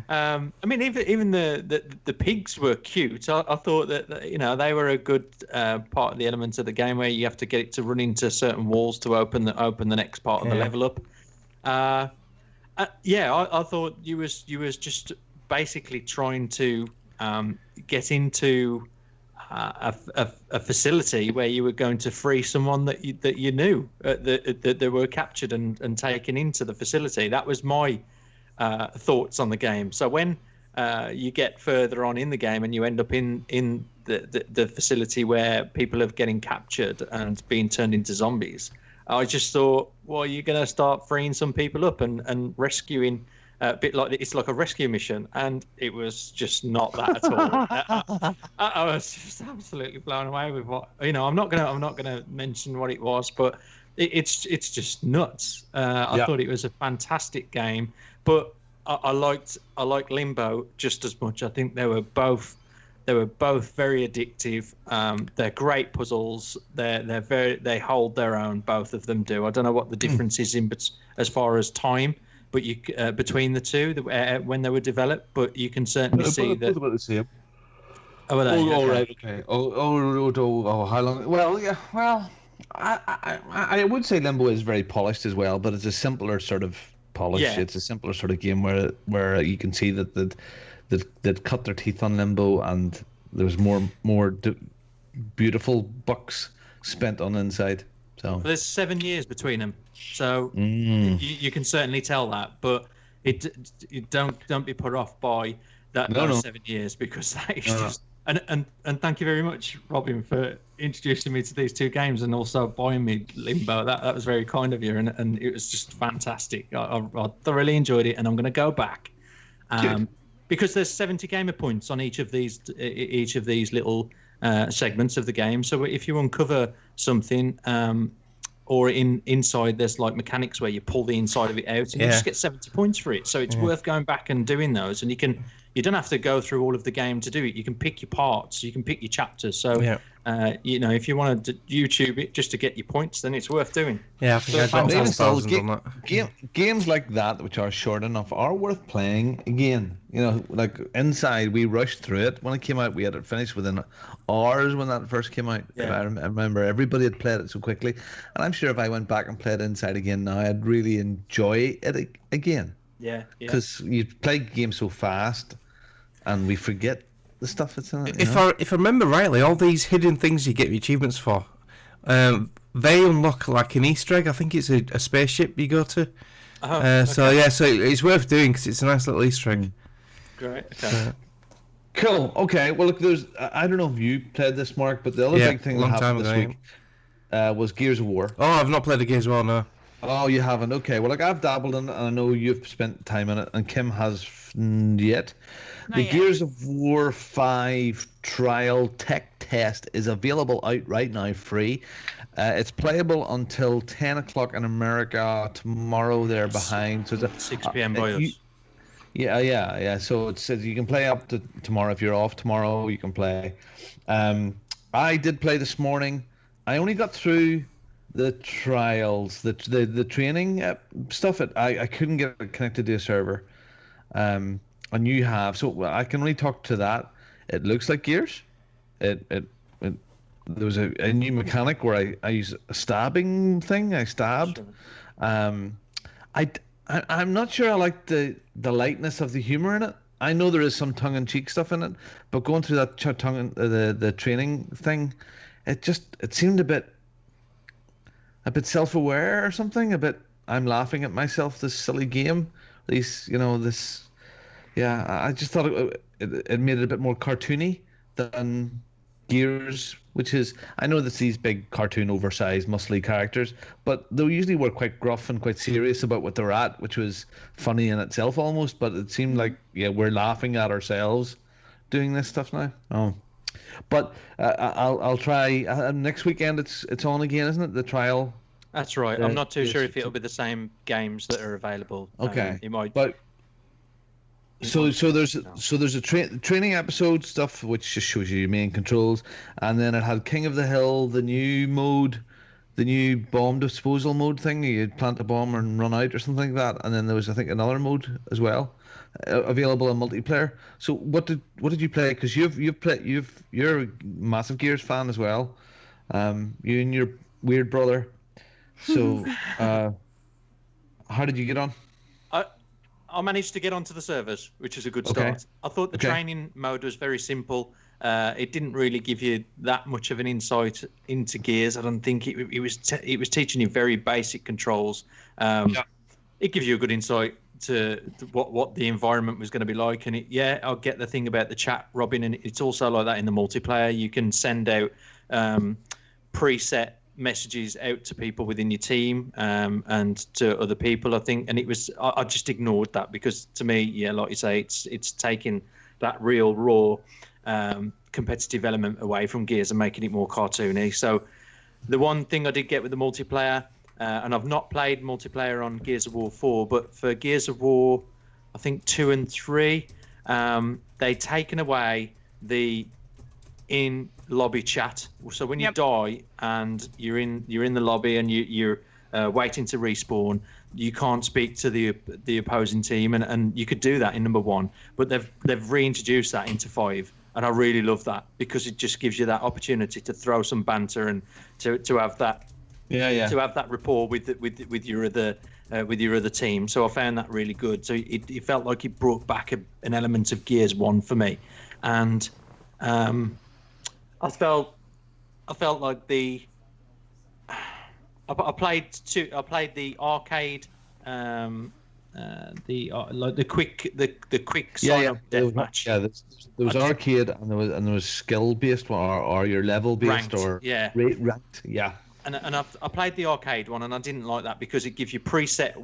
I mean, even the pigs were cute. I thought that they were a good part of the elements of the game where you have to get it to run into certain walls to open the next part of the level up. I thought you was just basically trying to get into a facility where you were going to free someone that you knew that they were captured and taken into the facility. That was my thoughts on the game. So when you get further on in the game and you end up in the facility where people are getting captured and being turned into zombies, I just thought, well, you're going to start freeing some people up and rescuing a bit like it's like a rescue mission, and it was just not that at all. I was just absolutely blown away with what I'm not gonna mention what it was, but it's just nuts. I thought it was a fantastic game, but I liked Limbo just as much. I think they were both very addictive. They're great puzzles. They hold their own. Both of them do. I don't know what the difference is as far as time, but you between the two when they were developed. But you can certainly see that. About the same. Oh, are they? Oh, right, okay. Oh, how long? Well, yeah. Well, I would say Limbo is very polished as well, but it's a simpler sort of polish. Yeah. It's a simpler sort of game where you can see that they'd cut their teeth on Limbo, and there was more beautiful bucks spent on inside. So there's 7 years between them, so you can certainly tell that. But you don't be put off by those 7 years, because that is just. And thank you very much, Robin, for introducing me to these two games and also buying me Limbo. That was very kind of you, and it was just fantastic. I thoroughly enjoyed it, and I'm going to go back. Because there's 70 gamer points on each of these little segments of the game. So if you uncover something, or inside there's like mechanics where you pull the inside of it out, and you just get 70 points for it. So it's worth going back and doing those. And you don't have to go through all of the game to do it. You can pick your parts. You can pick your chapters. So if you want to YouTube it just to get your points, then it's worth doing. Yeah, I think I got 1,000 on that. Games like that, which are short enough, are worth playing again. Like Inside, we rushed through it when it came out. We had it finished within hours when that first came out. Yeah. I remember everybody had played it so quickly, and I'm sure if I went back and played Inside again now, I'd really enjoy it again. Yeah. Because you play games so fast, and we forget the stuff that's in it. If I remember rightly, all these hidden things you get achievements for, they unlock like an Easter egg. I think it's a spaceship you go to. So it's worth doing because it's a nice little Easter egg. Great. Okay. Cool. Okay. Well, look, I don't know if you played this, Mark, but the other big thing that happened this week was Gears of War. Oh, I've not played a Gears of War, no. Oh, you haven't? Okay. Well, like I've dabbled in it, and I know you've spent time in it, and Kim has yet. The Gears of War 5 trial tech test is available out right now, free. It's playable until 10 o'clock in America tomorrow. They're behind, so it's 6 p.m. by us. Yeah. So it says you can play up to tomorrow. If you're off tomorrow, you can play. I did play this morning. I only got through the trials, the training stuff. I couldn't get it connected to a server. And you have, so I can only talk to that. It looks like Gears. There was a new mechanic where I use a stabbing thing. I stabbed. I'm not sure I like the lightness of the humor in it. I know there is some tongue-in-cheek stuff in it, but going through that the training thing, it seemed a bit self-aware or something. I'm laughing at myself. This silly game. This. Yeah, I just thought it made it a bit more cartoony than Gears, which is, I know that's these big cartoon oversized muscly characters, but they usually were quite gruff and quite serious about what they're at, which was funny in itself almost, but it seemed like we're laughing at ourselves doing this stuff now. But I'll try next weekend. It's on again, isn't it, the trial? That's right. I'm not too sure if it'll be the same games that are available. Okay, it might. But so there's a training episode stuff which just shows you your main controls, and then it had King of the Hill, the new mode, the new bomb disposal mode thing. You'd plant a bomb and run out or something like that, and then there was, I think, another mode as well available in multiplayer. So what did you play? Because you're a massive Gears fan as well. You and your weird brother. So how did you get on? I managed to get onto the servers, which is a good start. I thought the training mode was very simple. It didn't really give you that much of an insight into Gears. I don't think it was teaching you very basic controls. It gives you a good insight to what the environment was going to be like. And I'll get the thing about the chat, Robin, and it's also like that in the multiplayer. You can send out preset messages out to people within your team and to other people, I think. And I just ignored that because to me, yeah, like you say, it's taking that real raw competitive element away from Gears and making it more cartoony. So the one thing I did get with the multiplayer, and I've not played multiplayer on Gears of War 4, but for Gears of War, I think 2 and 3, they'd taken away the in lobby chat. So when you die and you're in the lobby and you're waiting to respawn, you can't speak to the opposing team, and you could do that in number 1, but they've reintroduced that into 5, and I really love that because it just gives you that opportunity to throw some banter and to have that to have that rapport with your other team. So I found that really good. So it felt like it brought back an element of Gears 1 for me, and I felt like I played the arcade, the quick sign up deathmatch. Yeah, there was arcade and there was skill based one or your level based ranked. Yeah. And I played the arcade one, and I didn't like that because it gives you preset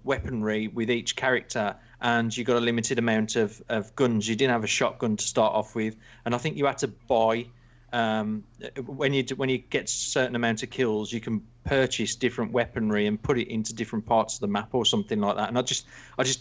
weaponry with each character, and you got a limited amount of guns. You didn't have a shotgun to start off with, and I think you had to buy. When you get a certain amount of kills, you can purchase different weaponry and put it into different parts of the map or something like that. And I just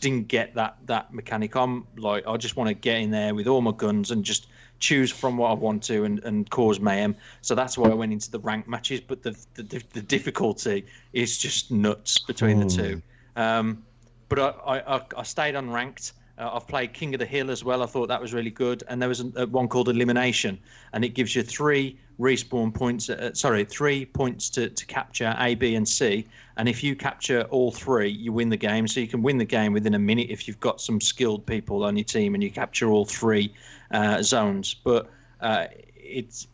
didn't get that mechanic. I'm like, I just want to get in there with all my guns and just choose from what I want to and cause mayhem. So that's why I went into the ranked matches. But the difficulty is just nuts between the two. But I stayed unranked. I've played King of the Hill as well. I thought that was really good. And there was one called Elimination, and it gives you 3 respawn points. 3 points to capture A, B, and C. And if you capture all 3, you win the game. So you can win the game within a minute if you've got some skilled people on your team and you capture all 3 zones. But it's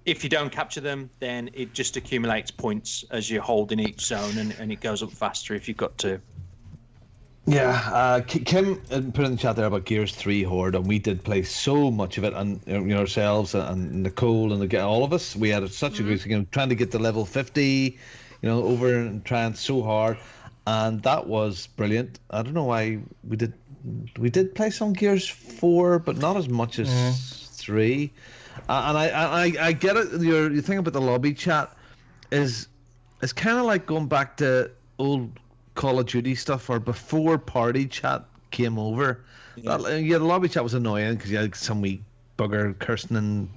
if you don't capture them, then it just accumulates points as you hold in each zone, and it goes up faster if you've got to. Yeah, Kim put in the chat there about Gears 3 Horde, and we did play so much of it, and ourselves and Nicole and all of us, we had such a good, trying to get to level 50, over and trying so hard, and that was brilliant. I don't know why we did play some Gears 4, but not as much as 3, and I get it. Your thing about the lobby chat is it's kind of like going back to old Call of Duty stuff or before party chat came over. Yeah, the lobby chat was annoying because you had some wee bugger cursing and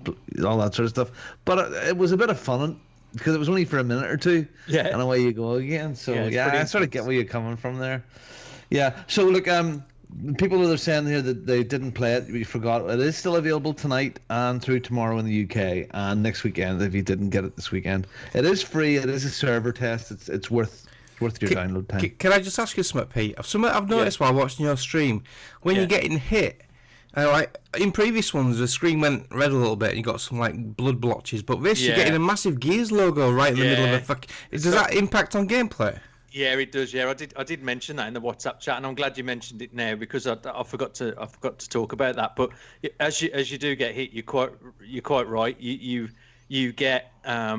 all that sort of stuff. But it was a bit of fun because it was only for a minute or two. Yeah. And away you go again. So I sort of get where you're coming from there. Yeah. So look, people that are saying here that they didn't play it, we forgot. It is still available tonight and through tomorrow in the UK and next weekend if you didn't get it this weekend. It is free. It is a server test. It's worth your download time. Can I just ask you something, Pete? Something I've noticed while watching your stream, when you're getting hit, like in previous ones, the screen went red a little bit and you got some like blood blotches, but this you're getting a massive Gears logo right in the middle of the fuck. Does that impact on gameplay? Yeah, it does. Yeah, I did mention that in the WhatsApp chat, and I'm glad you mentioned it now because I forgot to talk about that. But as you do get hit, you're quite right. You get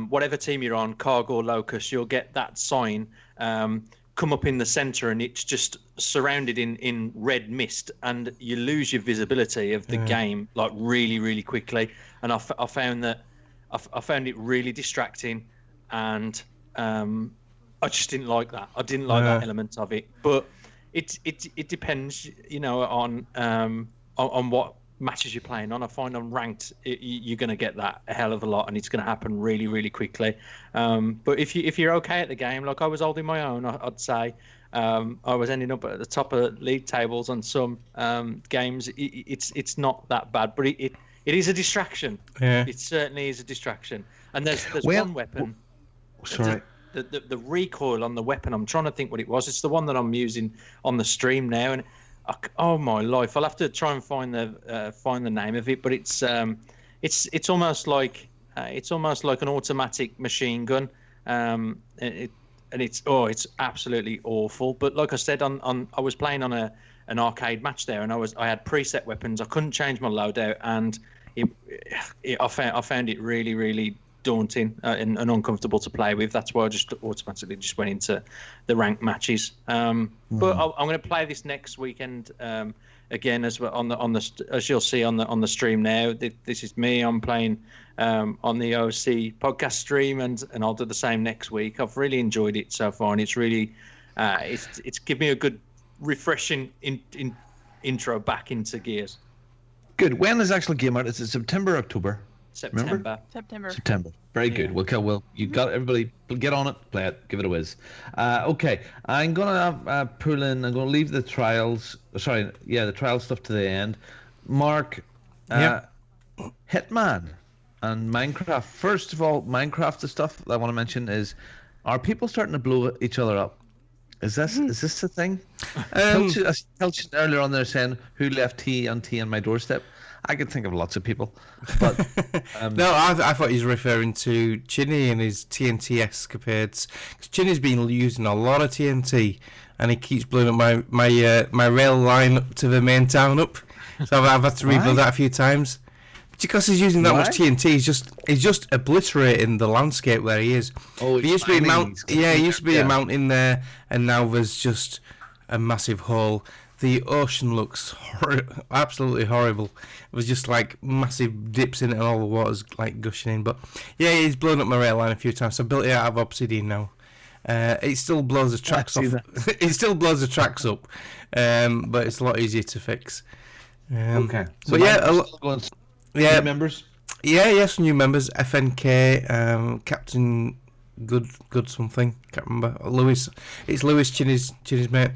whatever team you're on, Carg or Locust, you'll get that sign come up in the center, and it's just surrounded in red mist, and you lose your visibility of the game like really, really quickly. And I found it really distracting, and I just didn't like that. I didn't like that element of it. But it depends, on what matches you're playing on. I find on ranked you're going to get that a hell of a lot, and it's going to happen really, really quickly. But if you're okay at the game, like I was holding my own, I'd say I was ending up at the top of league tables on some games. It's not that bad, but it is a distraction. It certainly is a distraction. And there's one weapon. Sorry. The recoil on the weapon, I'm trying to think what it was. It's the one that I'm using on the stream now, and oh my life! I'll have to try and find the name of it. But it's almost like an automatic machine gun, it's absolutely awful. But like I said, I was playing on an arcade match there, and I had preset weapons. I couldn't change my loadout, and I found it really, really daunting and uncomfortable to play with. That's why I just automatically just went into the ranked matches. But I'm going to play this next weekend again as well as you'll see on the stream now. This is me. I'm playing on the OC podcast stream, and I'll do the same next week. I've really enjoyed it so far, and it's really it's given me a good refreshing intro back into Gears. Good. When is actual game out? Is it September or October? September. September. Very good. Well, you got everybody. Get on it. Play it. Give it a whiz. Okay. I'm gonna pull in. I'm gonna leave the trials. Sorry. Yeah, the trial stuff to the end. Mark. Hitman and Minecraft. First of all, Minecraft. The stuff that I want to mention is, are people starting to blow each other up? Is this the thing? Pilch earlier on there saying who left TNT on my doorstep. I could think of lots of people, but no, I thought he was referring to Chinny and his TNT escapades. Because Chinny's been using a lot of TNT, and he keeps blowing up my rail line up to the main town up. So I've had to rebuild that a few times. Because he's using that much TNT, he's just obliterating the landscape where he is. Oh, he used to be he used to be a mountain there, and now there's just a massive hole. The ocean looks absolutely horrible. It was just like massive dips in it, and all the water's like gushing in. But yeah, he's blown up my rail line a few times. So I built it out of obsidian now. It still blows the tracks off. It still blows the tracks up, but it's a lot easier to fix. Okay. So but yeah, members. Yeah, some new members. FNK, Captain Good something. Can't remember. Lewis. It's Lewis, Chinny's mate.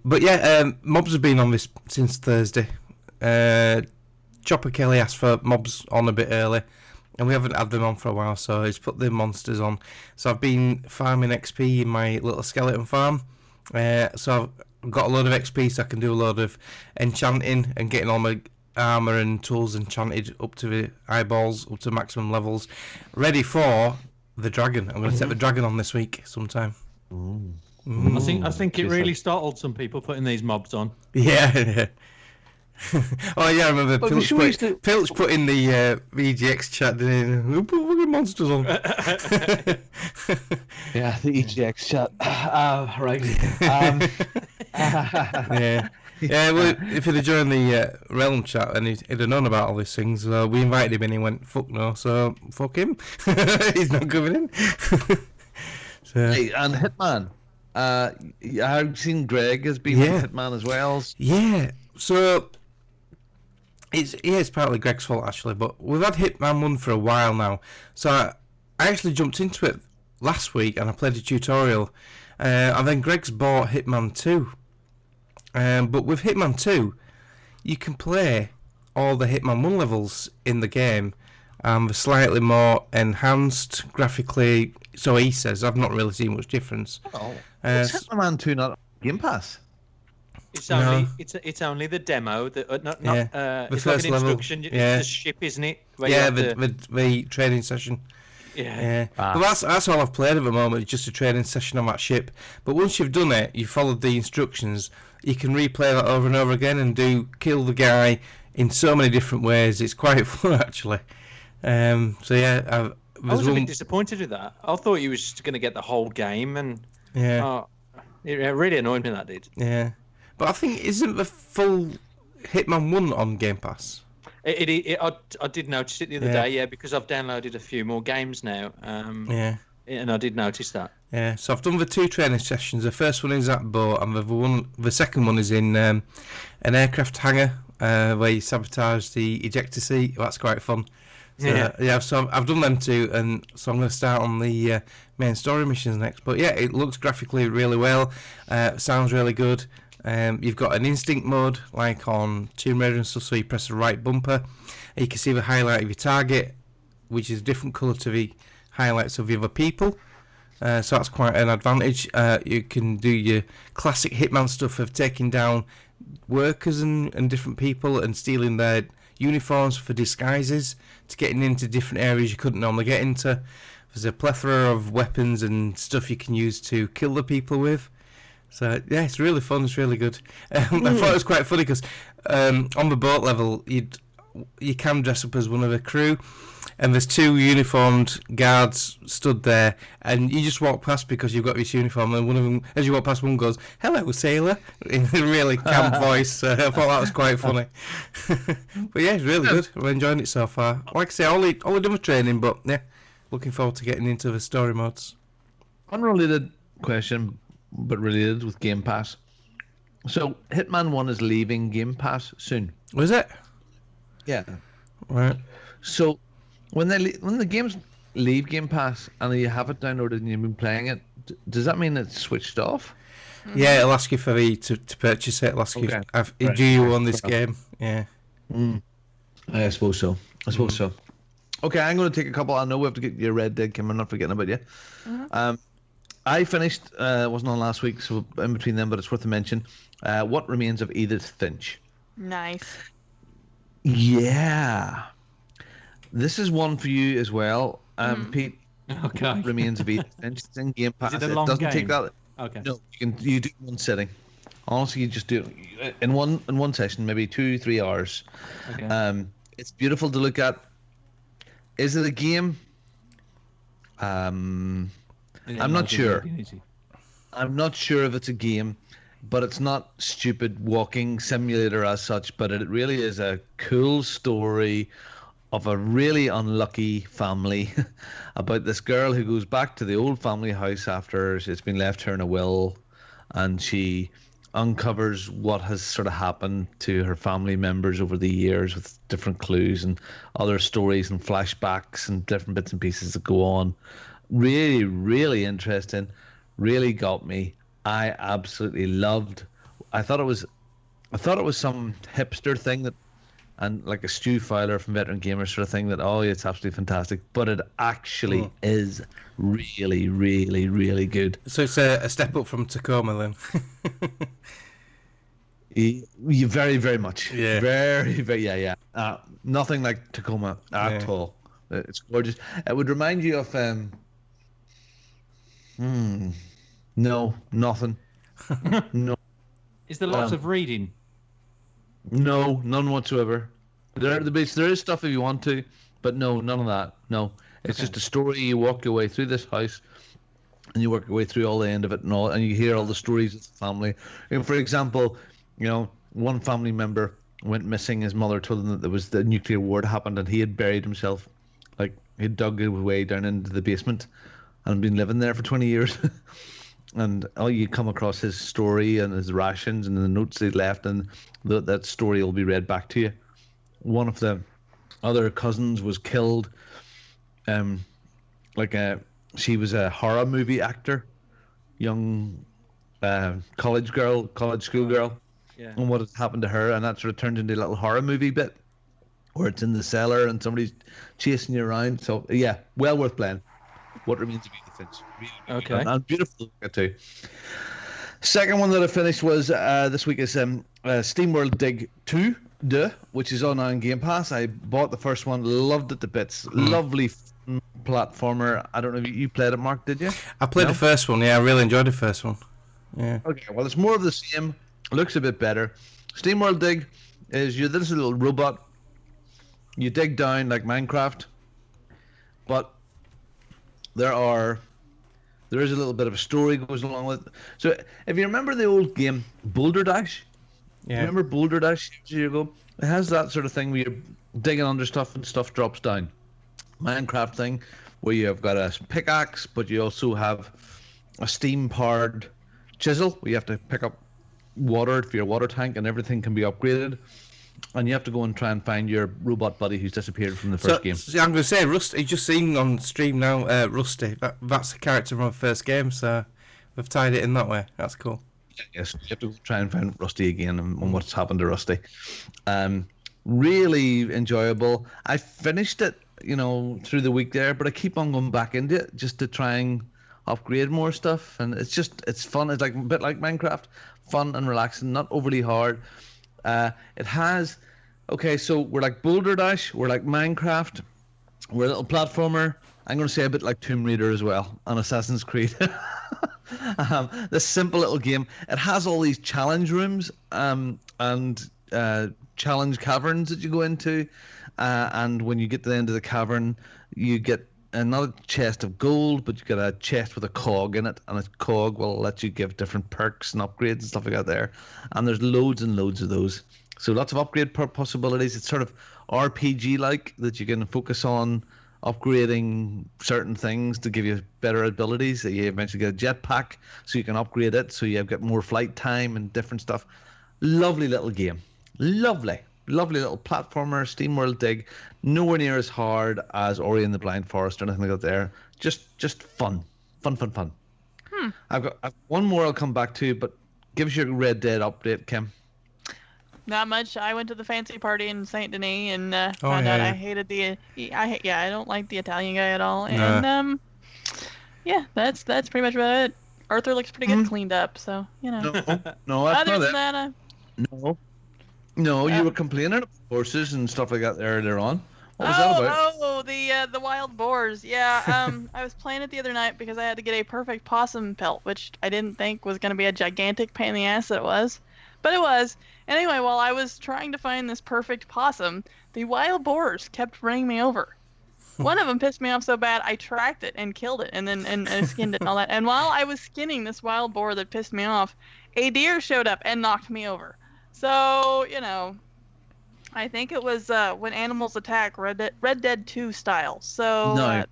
But yeah, mobs have been on this since Thursday. Chopper Kelly asked for mobs on a bit early, and we haven't had them on for a while, so he's put the monsters on. So I've been farming XP in my little skeleton farm. So I've got a load of XP, so I can do a load of enchanting and getting all my armor and tools enchanted up to the eyeballs, up to maximum levels, ready for the dragon. I'm going to set the dragon on this week sometime. I think it really startled some people putting these mobs on. Yeah. Oh yeah, I remember Pilch put in the EGX chat, didn't he? Who put fucking monsters on? Yeah, the EGX chat. Right. Yeah. Yeah, well, if he'd have joined the Realm chat and he'd have known about all these things, we invited him and he went, fuck no, so fuck him. He's not coming in. So. Hey, and Hitman. I've seen Greg has been on Hitman as well. Yeah, so it's partly Greg's fault actually, but we've had Hitman 1 for a while now. So I actually jumped into it last week and I played a tutorial, and then Greg's bought Hitman 2. But with Hitman 2, you can play all the Hitman 1 levels in the game, they're slightly more enhanced graphically, so he says. I've not really seen much difference. Is Hitman 2 not Game Pass? It's only the demo. The it's first like an level. Instruction. It's the ship, isn't it? Where the training session. Yeah. But that's all I've played at the moment. It's just a training session on that ship. But once you've done it, you followed the instructions, you can replay that over and over again and kill the guy in so many different ways. It's quite fun actually. So yeah, I was a bit disappointed with that. I thought you was just going to get the whole game, and it really annoyed me that did. Yeah, but I think isn't the full Hitman 1 on Game Pass? I did notice it the other day, because I've downloaded a few more games now. And I did notice that. Yeah, so I've done the 2 training sessions. The first one is at boat, and the second one is in an aircraft hangar where you sabotage the ejector seat. That's quite fun. So, so I've done them 2, and so I'm going to start on the main story missions next. But yeah, it looks graphically really well. Sounds really good. You've got an instinct mode like on Tomb Raider and stuff, so you press the right bumper and you can see the highlight of your target, which is a different colour to the highlights of the other people, so that's quite an advantage. You can do your classic Hitman stuff of taking down workers and different people and stealing their uniforms for disguises to getting into different areas you couldn't normally get into. There's a plethora of weapons and stuff you can use to kill the people with. So yeah, it's really fun. It's really good. I thought it was quite funny because on the boat level, you can dress up as one of the crew, and there's two uniformed guards stood there, and you just walk past because you've got this uniform, and one of them, as you walk past, one goes, "Hello, sailor," in a really camp voice. I thought that was quite funny. But yeah, it's really good. I'm enjoying it so far. Like I say, only done with training, but yeah, looking forward to getting into the story modes. Unrelated question, but related with Game Pass. So, Hitman 1 is leaving Game Pass soon. Was it? Yeah. Right. So, when the games leave Game Pass and you have it downloaded and you've been playing it, does that mean it's switched off? Yeah, it'll ask you for to purchase it. It'll ask you, do you own this game? Yeah. I suppose so. Okay, I'm going to take a couple. I know we have to get your Red Dead, Kim. I'm not forgetting about you. I finished, wasn't on last week, so in between them, but it's worth a mention. What Remains of Edith Finch? Nice. Yeah. This is one for you as well, Pete. Okay. What Remains of Edith Finch. It's in Game Pass. Is it a long doesn't game? take that. Okay. No, you do it in one sitting. Honestly, you just do it in one session, maybe 2-3 hours. Okay. It's beautiful to look at. Is it a game? I'm not sure. I'm not sure if it's a game, but it's not stupid walking simulator as such. But it really is a cool story of a really unlucky family about this girl who goes back to the old family house after it's been left her in a will, and she uncovers what has sort of happened to her family members over the years with different clues and other stories and flashbacks and different bits and pieces that go on. Really, really interesting. Really got me. I absolutely loved. I thought it was some hipster thing that, and like a Stu Fowler from Veteran Gamers sort of thing that, oh, it's absolutely fantastic. But it actually is really, really, really good. So it's a step up from Tacoma then. You very, very much. Yeah. Very, very, yeah. Nothing like Tacoma at all. It's gorgeous. It would remind you of no, nothing. No. Is there lots of reading? No, none whatsoever. There is stuff if you want to, but no, none of that. No, it's just a story. You walk your way through this house, and you work your way through all the end of it, and you hear all the stories of the family. For example, one family member went missing. His mother told him that there was the nuclear war had happened, and he had buried himself, like he'd dug his way down into the basement, and been living there for 20 years. And you come across his story and his rations and the notes he left, and that story will be read back to you. One of the other cousins was killed. She was a horror movie actor, young college school girl, and what had happened to her, and that sort of turned into a little horror movie bit, where it's in the cellar and somebody's chasing you around. So yeah, well worth playing. What Remains of Edith Finch. Really Okay. And beautiful to look at too. Second one that I finished was this week is SteamWorld Dig 2, which is on Game Pass. I bought the first one, loved it to bits. Lovely platformer. I don't know if you played it, Mark, did you? I played the first one, yeah. I really enjoyed the first one. Yeah. Okay, well, it's more of the same. Looks a bit better. SteamWorld Dig is you're this little robot. You dig down like Minecraft, but there is a little bit of a story goes along with it. So if you remember the old game Boulder Dash, remember Boulder Dash years ago? It has that sort of thing where you're digging under stuff and stuff drops down. Minecraft thing where you've got a pickaxe, but you also have a steam-powered chisel where you have to pick up water for your water tank, and everything can be upgraded. And you have to go and try and find your robot buddy who's disappeared from the first game. So I'm going to say, Rusty, just seen on stream now, Rusty. That's a character from the first game, so we've tied it in that way. That's cool. Yes, you have to try and find Rusty again and what's happened to Rusty. Really enjoyable. I finished it, through the week there, but I keep on going back into it just to try and upgrade more stuff. And it's fun. It's like a bit like Minecraft, fun and relaxing, not overly hard. It has, so we're like Boulder Dash, we're like Minecraft, we're a little platformer. I'm going to say a bit like Tomb Raider as well, and Assassin's Creed. This simple little game. It has all these challenge rooms, and challenge caverns that you go into, and when you get to the end of the cavern, you get not a chest of gold, but you get a chest with a cog in it, and a cog will let you give different perks and upgrades and stuff like that there. And there's loads and loads of those. So lots of upgrade possibilities. It's sort of RPG-like, that you can focus on upgrading certain things to give you better abilities. You eventually get a jetpack, so you can upgrade it, so you get more flight time and different stuff. Lovely little game. Lovely little platformer, SteamWorld dig. Nowhere near as hard as Ori and the Blind Forest or anything like that there. Just fun. I've one more I'll come back to, but give us your Red Dead update, Kim. Not much. I went to the fancy party in Saint Denis and found out I hated I don't like the Italian guy at all. And yeah, that's pretty much about it. Arthur looks pretty good cleaned up, so you know. No, that's other not than it. that, No, you were complaining of horses and stuff like that earlier on. What was that about? Oh, the wild boars. Yeah, I was playing it the other night because I had to get a perfect possum pelt, which I didn't think was going to be a gigantic pain in the ass that it was. But it was. Anyway, while I was trying to find this perfect possum, the wild boars kept running me over. One of them pissed me off so bad, I tracked it and killed it and then and skinned it and all that. And while I was skinning this wild boar that pissed me off, a deer showed up and knocked me over. So, you know, I think it was when animals attack, Red Dead 2 style. So No.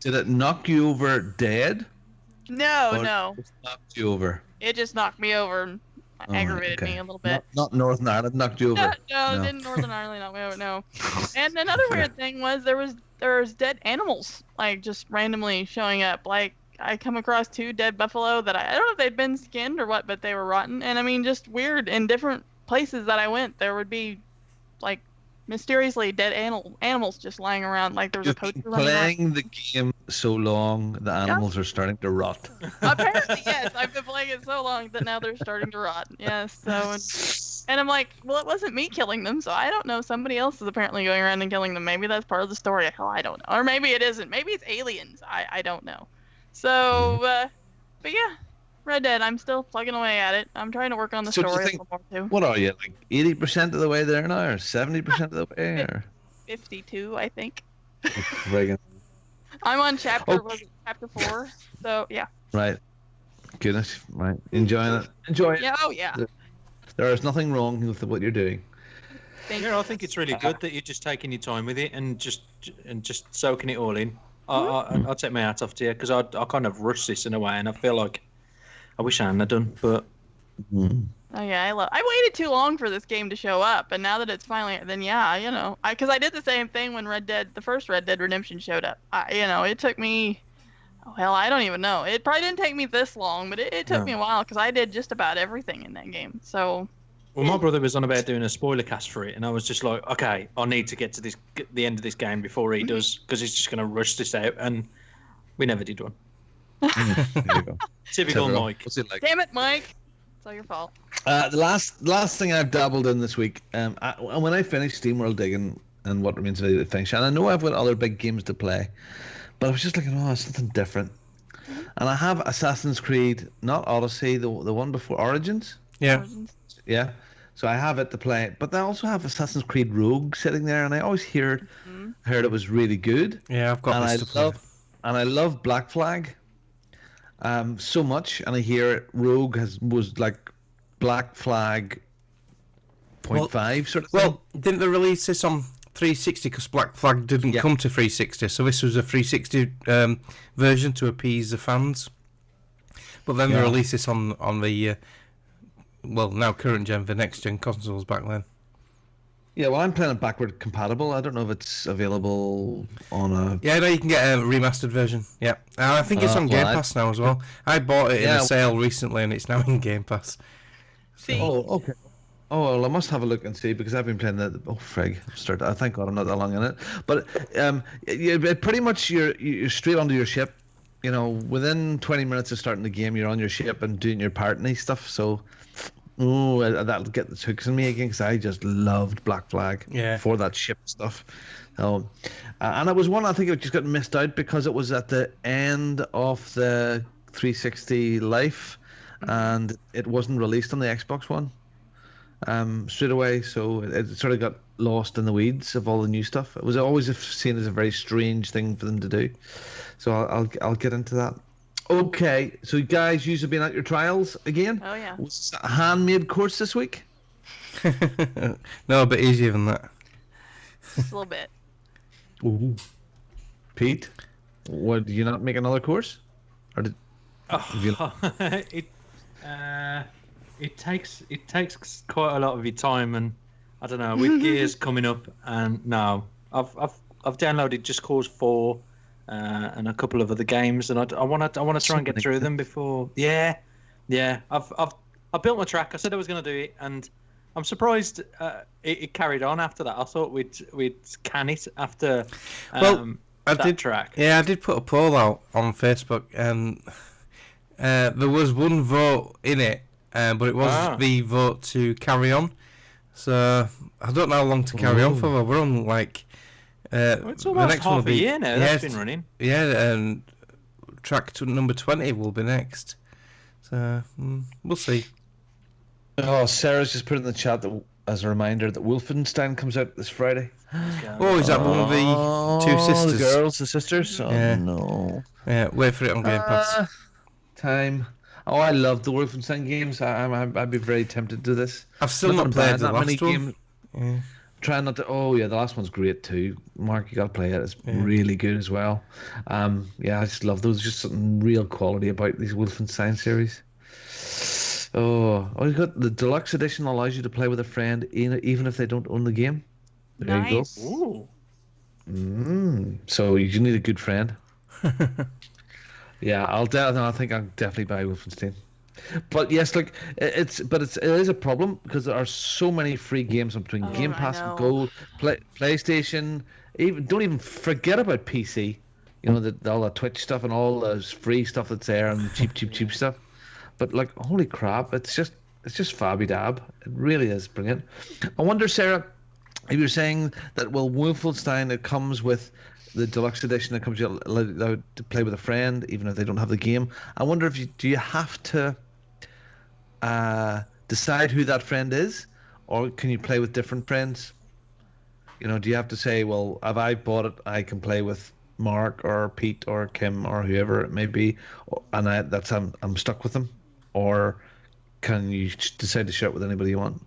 Did it knock you over dead? No. It knocked you over. It just knocked me over and aggravated me a little bit. Not Northern Ireland knocked you over. No, didn't Northern Ireland knock me over, no. And another weird thing was there was dead animals, like, just randomly showing up. Like, I come across 2 dead buffalo that I don't know if they'd been skinned or what, but they were rotten. And I mean, just weird. In different places that I went, there would be, like, mysteriously dead animals just lying around, like there was a poacher running around. Playing the game so long, the animals are starting to rot. Apparently, yes. I've been playing it so long that now they're starting to rot. Yes. So, and I'm like, well, it wasn't me killing them, so I don't know. Somebody else is apparently going around and killing them. Maybe that's part of the story. Hell, I don't know. Or maybe it isn't. Maybe it's aliens. I don't know. So, but yeah, Red Dead. I'm still plugging away at it. I'm trying to work on the story a little more too. What are you, like 80% of the way there now, or 70% of the way, or 52, I think. Reagan. I'm on chapter 4. So yeah. Right. Goodness. Right. Enjoying it. Enjoy it. Yeah. Oh yeah. There is nothing wrong with what you're doing. Yeah, I think it's really good that you're just taking your time with it and just soaking it all in. I'll take my hat off to you because I kind of rushed this in a way, and I feel like I wish I hadn't done, but. Oh yeah, I waited too long for this game to show up, and now that it's finally, then yeah, you know, because I did the same thing when the first Red Dead Redemption showed up. It took me, well, I don't even know. It probably didn't take me this long, but it took me a while because I did just about everything in that game. So. Well, my brother was on about doing a spoiler cast for it, and I was just like, okay, I need to get to the end of this game before he does, because he's just going to rush this out, and we never did one. There you go. Typical Mike. What's it like? Damn it, Mike! It's all your fault. The last thing I've dabbled in this week, when I finish SteamWorld digging and what remains of Edith Finch, and I know I've got other big games to play, but I was just looking, it's something different. And I have Assassin's Creed, not Odyssey, the one before Origins. Yeah. Origins. Yeah. So I have it to play, but I also have Assassin's Creed Rogue sitting there, and I always heard it was really good. Yeah, I've got this to play. And I love Black Flag so much, and I hear Rogue was like Black Flag 0.5 sort of thing. Well, didn't they release this on 360 because Black Flag didn't come to 360, so this was a 360 version to appease the fans. But then they released this on the now current gen, the next gen consoles back then. Yeah, well, I'm playing it backward compatible. I don't know if it's available on a... Yeah, no, you can get a remastered version. Yeah, and I think it's on Game Pass now as well. I bought it in a sale recently, and it's now in Game Pass. See? Oh, okay. Oh, well, I must have a look and see, because I've been playing that. Oh, frig! Thank God I'm not that long in it. But pretty much you're straight onto your ship. You know, within 20 minutes of starting the game, you're on your ship and doing your party stuff. So. That'll get the hooks in me again, because I just loved Black Flag for that ship stuff. And it was one I think it just got missed out because it was at the end of the 360 life, and it wasn't released on the Xbox One. straight away, so it sort of got lost in the weeds of all the new stuff. It was always seen as a very strange thing for them to do. So I'll get into that. Okay, so guys, you've been at your trials again? Oh yeah. Was it a handmade course this week? No, a bit easier than that. Just a little bit. Ooh. Pete, what, did you not make another course? Or did you... It takes quite a lot of your time, and I don't know, with Gears coming up, and no, I've downloaded Just Cause 4 and a couple of other games, and I want to try and get through them before. Yeah. I built my track. I said I was going to do it, and I'm surprised it carried on after that. I thought we'd can it after that track. Yeah, I did put a poll out on Facebook, and there was one vote in it, but it was the vote to carry on. So I don't know how long to carry on for. We're on like it's almost half a year now. That's been running. Yeah, and track to number 20 will be next. So we'll see. Oh, Sarah's just put in the chat that, as a reminder, that Wolfenstein comes out this Friday. Oh, is that one of the two sisters? The girls, the sisters? Oh, yeah. No. Yeah, wait for it on Game Pass. Time. Oh, I love the Wolfenstein games. I'd be very tempted to this. I've still not played the last one. Games. Yeah. Trying not to. Oh yeah, the last one's great too. Mark, you got to play it. It's really good as well. Yeah, I just love those. Just something real quality about these Wolfenstein series. Oh, you got the deluxe edition allows you to play with a friend even if they don't own the game. There Nice. you go. So you need a good friend. Yeah, I think I'll definitely buy Wolfenstein. But yes, look, it is a problem because there are so many free games between Game Pass and Gold, PlayStation. Don't even forget about PC. You know, all the Twitch stuff and all the free stuff that's there and cheap stuff. But like, holy crap, it's just fabby dab. It really is brilliant. I wonder, Sarah, if you're saying that Wolfenstein, it comes with the deluxe edition that comes allowed to play with a friend even if they don't have the game. I wonder if do you have to decide who that friend is, or can you play with different friends? You know, do you have to say, well, if I bought it, I can play with Mark or Pete or Kim or whoever it may be, and I'm stuck with them, or can you decide to share it with anybody you want?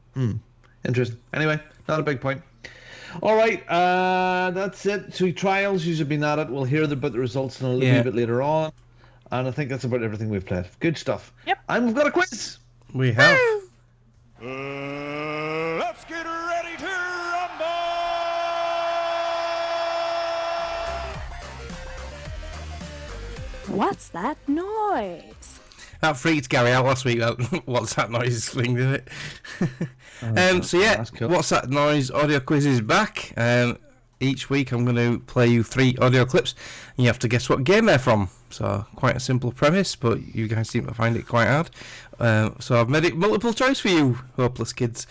Interesting. Anyway, not a big point. All right, that's it. So trials, you've been at it. We'll hear about the results in a little bit later on, and I think that's about everything we've played. Good stuff. Yep. And we've got a quiz. We have. Let's get ready to rumble! What's that noise? That freaked Gary out last week. What's that noise thing, did it? So yeah, cool. What's that noise? Audio quiz is back. Each week I'm going to play you 3 audio clips, and you have to guess what game they're from. So quite a simple premise, but you guys seem to find it quite hard. So I've made it multiple choice for you, hopeless kids.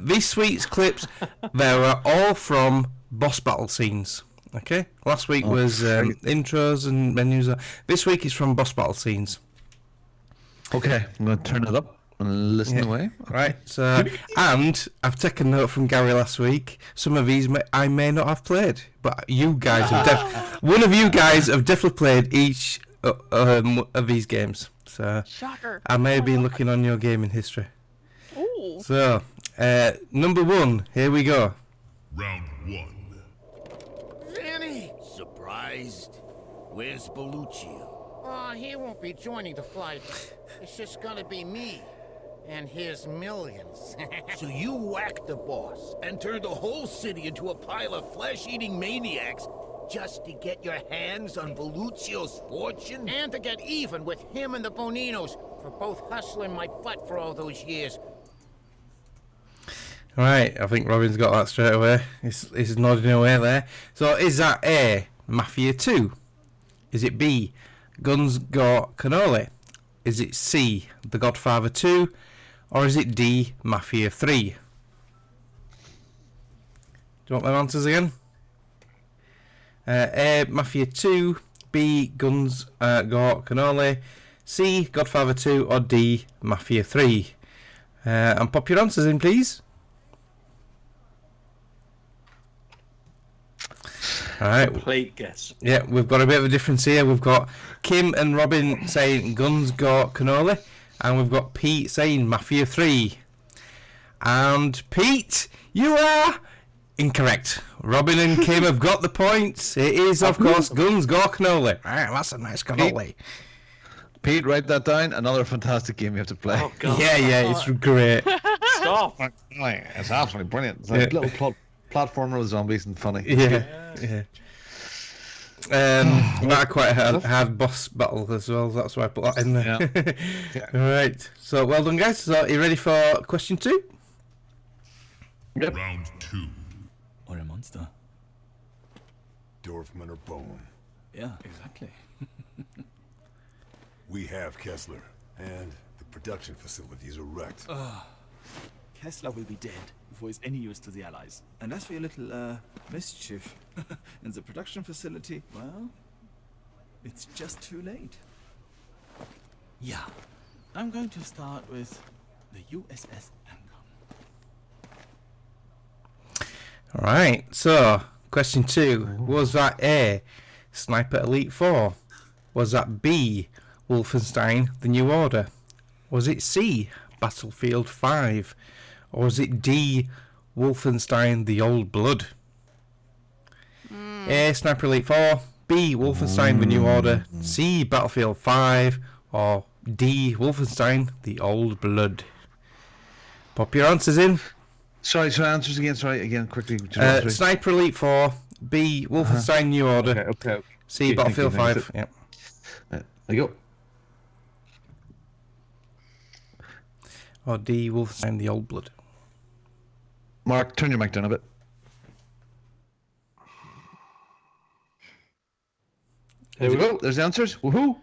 These week's clips, they are all from boss battle scenes. Okay, last week was intros and menus. This week is from boss battle scenes. Okay, I'm going to turn it up and listen away. Right, so, and I've taken note from Gary last week. Some of these I may not have played, but you guys have one of you guys have definitely played each of these games. So Shocker. I may have been looking on your gaming history. Ooh. So, number 1, here we go. Round 1. Vinny! Surprised? Where's Belluccio? He won't be joining the flight. It's just gonna be me. And his millions. So you whacked the boss and turned the whole city into a pile of flesh-eating maniacs just to get your hands on Belluccio's fortune? And to get even with him and the Boninos for both hustling my butt for all those years. Right, I think Robin's got that straight away. He's nodding away there. So is that A, Mafia 2? Is it B, Guns Got Cannoli? Is it C, The Godfather 2? Or is it D, Mafia 3? Do you want them answers again? A, Mafia 2, B, Guns Got Cannoli, C, Godfather 2, or D, Mafia 3? And pop your answers in, please. All right. Complete guess. Yeah, we've got a bit of a difference here. We've got Kim and Robin saying Guns Got Cannoli, and we've got Pete saying Mafia 3. And Pete, you are incorrect. Robin and Kim have got the points. It is, of course, Guns Got Cannoli. Right, that's a nice cannoli. Pete, write that down. Another fantastic game you have to play. Oh, God. Yeah, it's great. Stop. It's absolutely brilliant. It's like a little platformer with zombies and funny. Yeah. That quite a hard boss battle as well. That's why I put that in there. Yeah. Right. So well done, guys. So are you ready for question 2? Yep. Round 2. Or a monster. Dorfman or Bone. Yeah, exactly. We have Kessler, and the production facilities are wrecked. Kessler will be dead before he's any use to the Allies. And as for your little, mischief in the production facility, well, it's just too late. Yeah, I'm going to start with the USS Ancon. Alright, so question 2. Was that A, Sniper Elite 4? Was that B, Wolfenstein The New Order? Was it C, Battlefield 5? Or was it D, Wolfenstein The Old Blood? A, Sniper Elite 4, B, Wolfenstein The New Order, C, Battlefield 5, or D, Wolfenstein The Old Blood? Pop your answers in. Sorry, answers again, quickly. Sniper Elite 4, B, Wolfenstein New Order, Okay. C, Battlefield 5. Yep. There you go. Or D, Wolfenstein The Old Blood. Mark, turn your mic down a bit. There we go. There's the answers. Woohoo!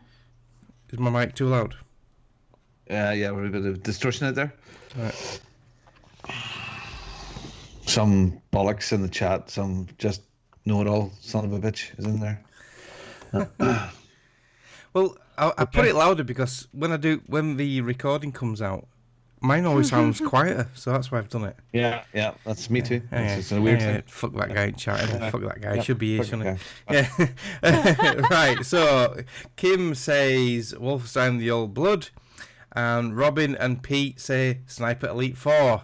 Is my mic too loud? Yeah, we're a bit of distortion out there. Right. Some bollocks in the chat. Some just know-it-all son of a bitch is in there. Well, I put it louder because when the recording comes out, mine always sounds quieter, so that's why I've done it. Yeah, that's me too. Yeah, It's a weird thing. Fuck that guy in chat. Fuck that guy. Yeah, Should be here, fuck shouldn't that he? Yeah. Right. So Kim says Wolfenstein: The Old Blood, and Robin and Pete say Sniper Elite 4.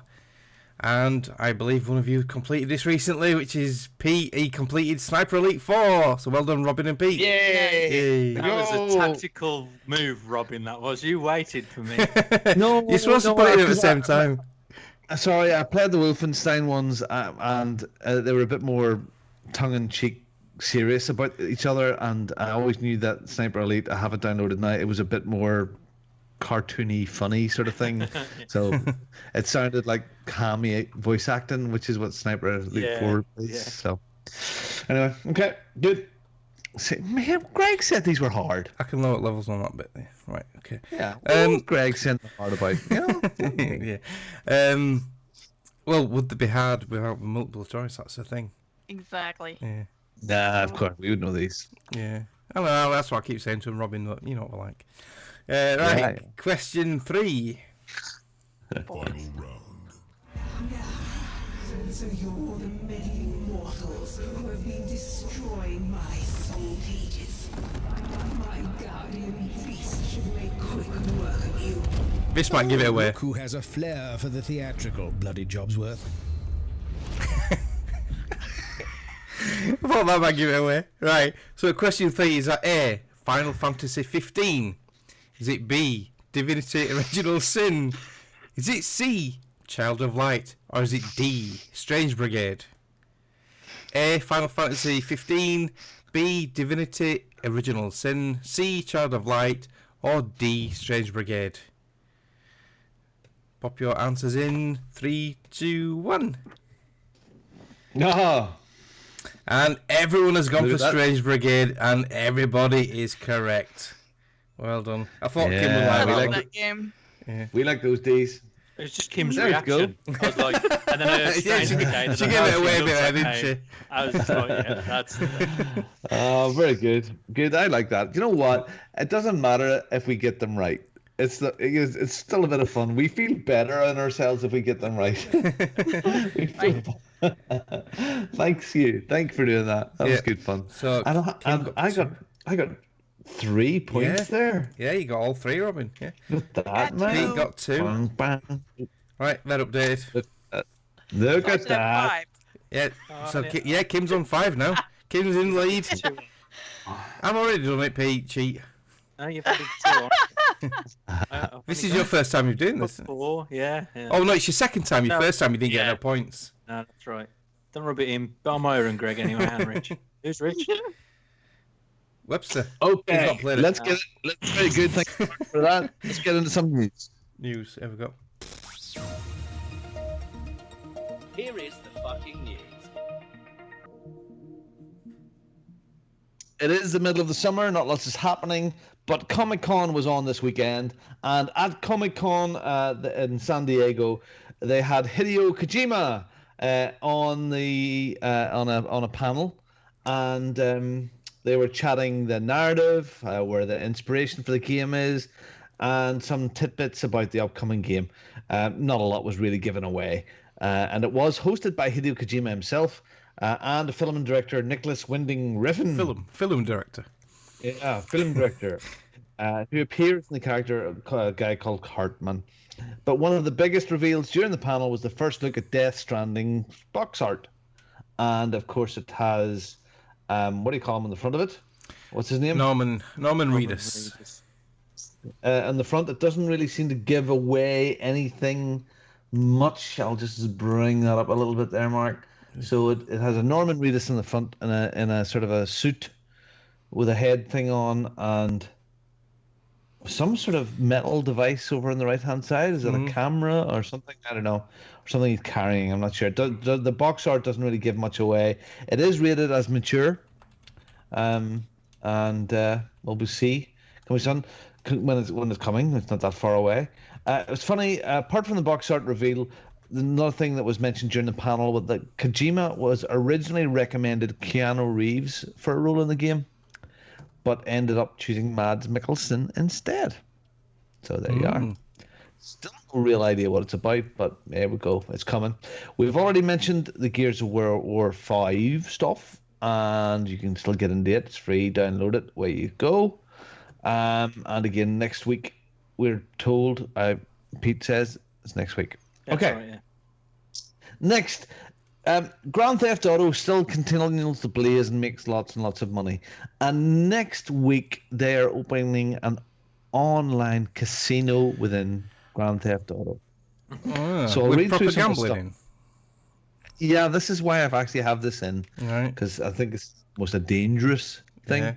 And I believe one of you completed this recently, which is Pete. He completed Sniper Elite 4. So well done, Robin and Pete. Yay! That was a tactical move, Robin. That was. You waited for me. No, You're supposed to put it in at the same time. Sorry, I played the Wolfenstein ones, and they were a bit more tongue-in-cheek serious about each other, and I always knew that Sniper Elite, I have it downloaded now, it was a bit more cartoony, funny sort of thing. So it sounded like hammy voice acting, which is what Sniper Elite 4 is. Yeah. So anyway, okay, good. Man, Greg said these were hard. I can lower levels on that bit. Right, okay. Yeah. Greg said they're hard about, you know. Yeah. Well, would they be hard without multiple choice? That's the thing. Exactly. Yeah. Nah, of course we would know these. Yeah. I know, that's what I keep saying to him, Robin. You know what we're like. Right. Yeah. Question 3. Final round. So you're the many mortals who have been destroying my soul cages. My guardian beast should make quick work of you. This might give it away. Look who has a flair for the theatrical, bloody Jobsworth. I thought that might give it away. Right. So question 3 is that A, Final Fantasy 15? Is it B, Divinity Original Sin? Is it C, Child of Light? Or is it D, Strange Brigade? A, Final Fantasy 15, B, Divinity Original Sin, C, Child of Light, or D, Strange Brigade? Pop your answers in 3, 2, 1. No. And everyone has gone Look for at that. Strange Brigade, and everybody is correct. Well done. I thought Kim would Yeah, like we that like one. That game. Yeah. We like those days. It was just Kim's There we reaction. I was like, and then I heard Yeah, Strange she- Brigade, and she then gave how it away a looks bit like there, Kane. didn't she? I was just like, yeah, that's. Oh, very good. Good. I like that. You know what? It doesn't matter if we get them right. It's still a bit of fun. We feel better on ourselves if we get them right. We feel... Thanks you. Thank you for doing that. That was good fun. So and I got 3 points there. Yeah, you got all 3, Robin. Yeah. Look at that, man. Pete got 2. Bang, bang. Right, they're updated. Look at that. Yeah. So Kim's on 5 now. Kim's in lead. I've already done it, Pete. Cheat. No, you've added 2 on. This is your first time you're doing this. 4, yeah. Oh no, it's your second time. Your first time you didn't get no points. No, that's right. Don't rub it in. But I'm higher than Greg anyway, and Rich. Who's Rich? Webster. Okay, let's get it. Let's very good. Thank you for that. Let's get into some news. News. Here we go. Here is the fucking news. It is the middle of the summer. Not lots is happening, but Comic-Con was on this weekend, and at Comic-Con in San Diego, they had Hideo Kojima on a panel, and they were chatting the narrative, where the inspiration for the game is, and some tidbits about the upcoming game. Not a lot was really given away, and it was hosted by Hideo Kojima himself and the film and director Nicholas Winding Refn. Film director. Yeah, film director, who appears in the character a guy called Cartman. But one of the biggest reveals during the panel was the first look at Death Stranding box art, and of course it has what do you call him on the front of it? What's his name? Norman Reedus. On the front, it doesn't really seem to give away anything much. I'll just bring that up a little bit there, Mark. So it has a Norman Reedus in the front in a sort of a suit with a head thing on and some sort of metal device over on the right hand side. Is it a camera or something? I don't know. Or something he's carrying. I'm not sure. The box art doesn't really give much away. It is rated as mature. And we'll see. When it's coming. It's not that far away. It was funny. Apart from the box art reveal, another thing that was mentioned during the panel was that Kojima was originally recommended Keanu Reeves for a role in the game, but ended up choosing Mads Mikkelsen instead. So there you are. Still no real idea what it's about, but there we go. It's coming. We've already mentioned the Gears of War 5 stuff, and you can still get into it. It's free. Download it. Away you go. And again, next week, we're told, Pete says, it's next week. That's okay. Right, yeah. Next, Grand Theft Auto still continues to blaze and makes lots and lots of money. And next week, they're opening an online casino within Grand Theft Auto. So I'll read through some of the stuff. Yeah, this is why I've actually have this in. Because I think it's most a dangerous thing. Yeah.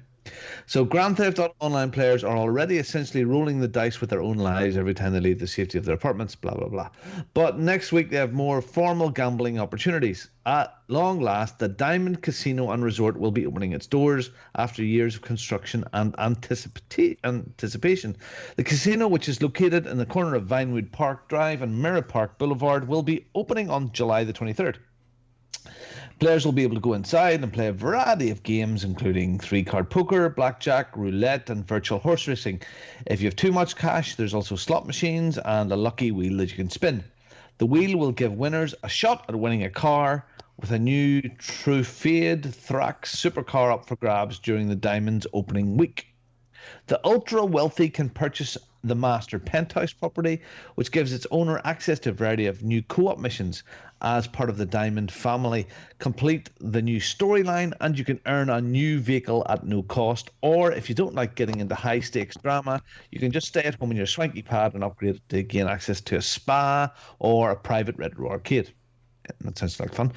So Grand Theft Auto Online players are already essentially rolling the dice with their own lives every time they leave the safety of their apartments, blah, blah, blah. But next week they have more formal gambling opportunities. At long last, the Diamond Casino and Resort will be opening its doors after years of construction and anticipation. The casino, which is located in the corner of Vinewood Park Drive and Mirror Park Boulevard, will be opening on July the 23rd. Players will be able to go inside and play a variety of games, including 3-card poker, blackjack, roulette, and virtual horse racing. If you have too much cash, there's also slot machines and a lucky wheel that you can spin. The wheel will give winners a shot at winning a car, with a new Trufied Thrax supercar up for grabs during the Diamond's opening week. The ultra-wealthy can purchase the Master Penthouse property, which gives its owner access to a variety of new co-op missions as part of the Diamond family. Complete the new storyline and you can earn a new vehicle at no cost. Or if you don't like getting into high-stakes drama, you can just stay at home on your swanky pad and upgrade it to gain access to a spa or a private retro arcade. That sounds like fun.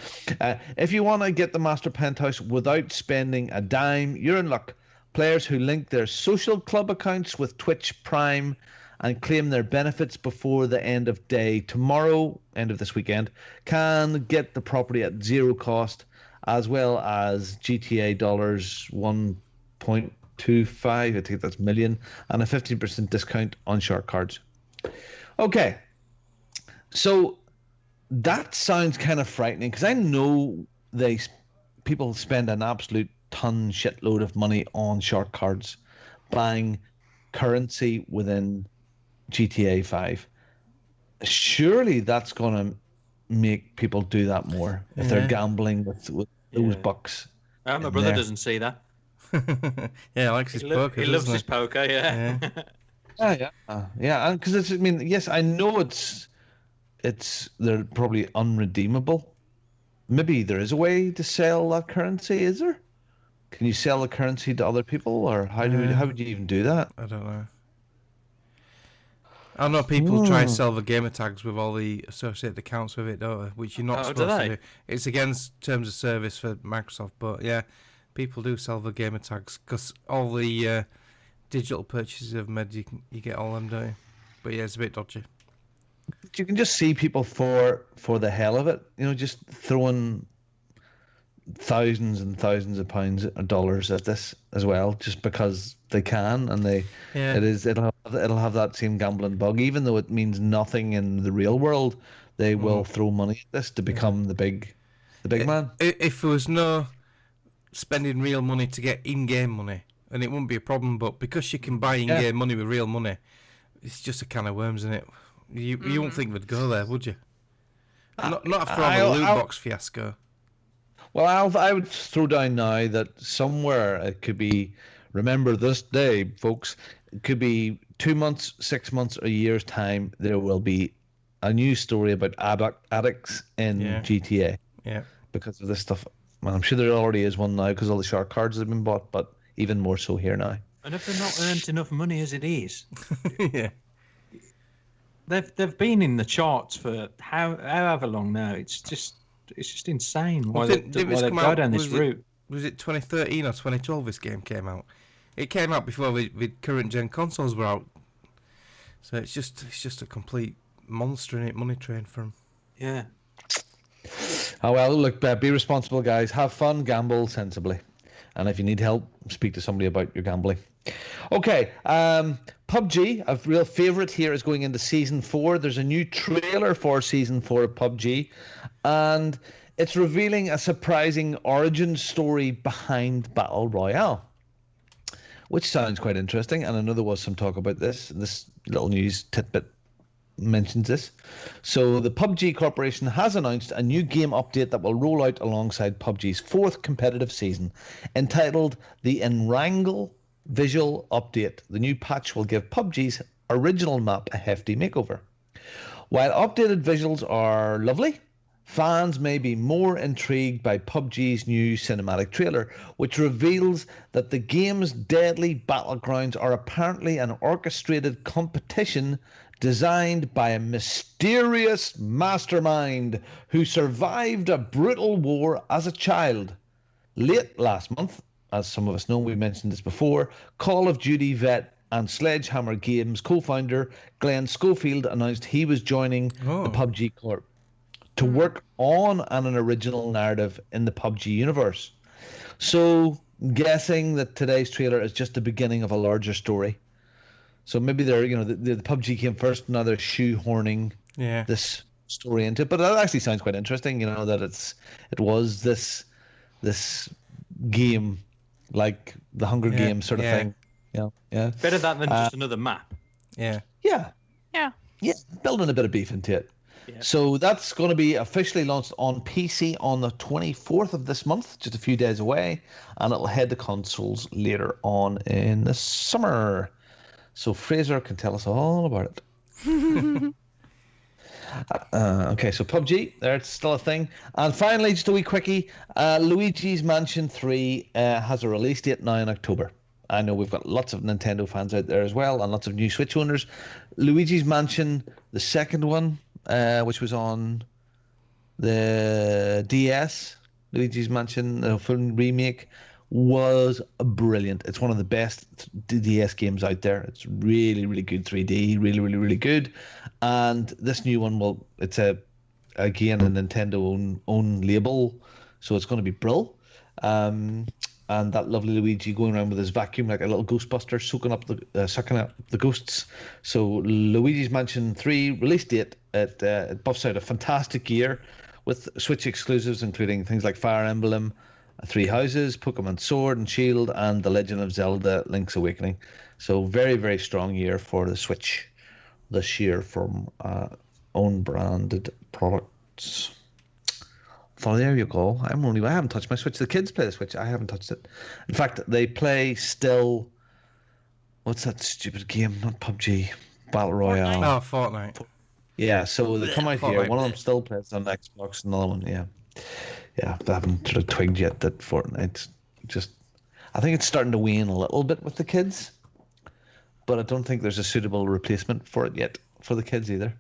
If you want to get the Master Penthouse without spending a dime, you're in luck. Players who link their social club accounts with Twitch Prime and claim their benefits before the end of day tomorrow, end of this weekend, can get the property at zero cost, as well as GTA dollars 1.25, I think that's million, and a 15% discount on shark cards. Okay, so that sounds kind of frightening because I know people spend an absolute shitload of money on shark cards, buying currency within GTA 5. Surely that's going to make people do that more if they're Yeah. gambling with those bucks. My in brother there. doesn't see that. Yeah, he likes his poker. He loves doesn't his poker, yeah. Yeah, and because I mean, yes, I know they're probably unredeemable. Maybe there is a way to sell that currency. Is there? Can you sell the currency to other people, or how would you even do that? I don't know. I know people try and sell the gamer tags with all the associated accounts with it, don't they? Which you're not supposed to do. It's against terms of service for Microsoft, but yeah, people do sell the gamer tags because all the digital purchases have made you get all them, don't you? But yeah, it's a bit dodgy. You can just see people for the hell of it, just throwing thousands and thousands of pounds or dollars at this as well, just because they can, and it'll have that same gambling bug, even though it means nothing in the real world. They will throw money at this to become the big man. If there was no spending real money to get in-game money, and it wouldn't be a problem, but because you can buy in-game money with real money, it's just a can of worms, isn't it? You wouldn't think we'd go there, would you? Not after all the loot box fiasco. Well, I would throw down now that somewhere it could be, remember this day, folks, it could be 2 months, 6 months, or a year's time, there will be a new story about addicts in GTA. Yeah. Because of this stuff. Well, I'm sure there already is one now because all the shark cards have been bought, but even more so here now. And if they've not earned enough money as it is, yeah, they've been in the charts for however long now. It's just insane why they go down this route. Was it 2013 or 2012 this game came out? It came out before the current gen consoles were out. So it's just a complete monster in it, money train for them. Yeah. Oh well, look, be responsible, guys. Have fun, gamble sensibly, and if you need help, speak to somebody about your gambling. Okay, PUBG, a real favourite here, is going into Season 4. There's a new trailer for Season 4 of PUBG, and it's revealing a surprising origin story behind Battle Royale, which sounds quite interesting, and I know there was some talk about this. This little news tidbit mentions this. So the PUBG Corporation has announced a new game update that will roll out alongside PUBG's 4th competitive season, entitled the Enrangle Visual Update. The new patch will give PUBG's original map a hefty makeover. While updated visuals are lovely, fans may be more intrigued by PUBG's new cinematic trailer, which reveals that the game's deadly battlegrounds are apparently an orchestrated competition designed by a mysterious mastermind who survived a brutal war as a child. Late last month, as some of us know, we mentioned this before, Call of Duty vet and Sledgehammer Games co-founder Glenn Schofield announced he was joining the PUBG Corp to work on an original narrative in the PUBG universe. So, guessing that today's trailer is just the beginning of a larger story. So maybe they're, the PUBG came first, now they're shoehorning this story into it. But that actually sounds quite interesting, that it was this game, like the Hunger Games sort of thing. Yeah. Better that than just another map. Yeah. Yeah. Yeah. Yeah, building a bit of beef into it. Yeah. So that's going to be officially launched on PC on the 24th of this month, just a few days away, and it'll head to consoles later on in the summer. So Fraser can tell us all about it. Okay, so PUBG, it's still a thing. And finally, just a wee quickie, Luigi's Mansion 3 has a release date now in October. I know we've got lots of Nintendo fans out there as well, and lots of new Switch owners. Luigi's Mansion, the second one, which was on the DS, Luigi's Mansion, the full remake, was brilliant. It's one of the best DS games out there. It's really, really good 3D, really, really, really good. And this new one it's again a Nintendo own label, so it's going to be brill. And that lovely Luigi going around with his vacuum like a little Ghostbuster, sucking up the ghosts. So Luigi's Mansion 3 release date, it buffs out a fantastic year with Switch exclusives, including things like Fire Emblem, Three Houses, Pokemon Sword and Shield, and The Legend of Zelda: Link's Awakening. So very, very strong year for the Switch this year from own branded products. So there you go. I haven't touched my Switch. The kids play the Switch. I haven't touched it. In fact, they play still. What's that stupid game? Not PUBG. Battle Royale. Oh, Fortnite. Yeah, so they come out here. Fortnite. One of them still plays on Xbox, another one, yeah. Yeah, I haven't sort of twigged yet that Fortnite's just... I think it's starting to wane a little bit with the kids, but I don't think there's a suitable replacement for it yet, for the kids either.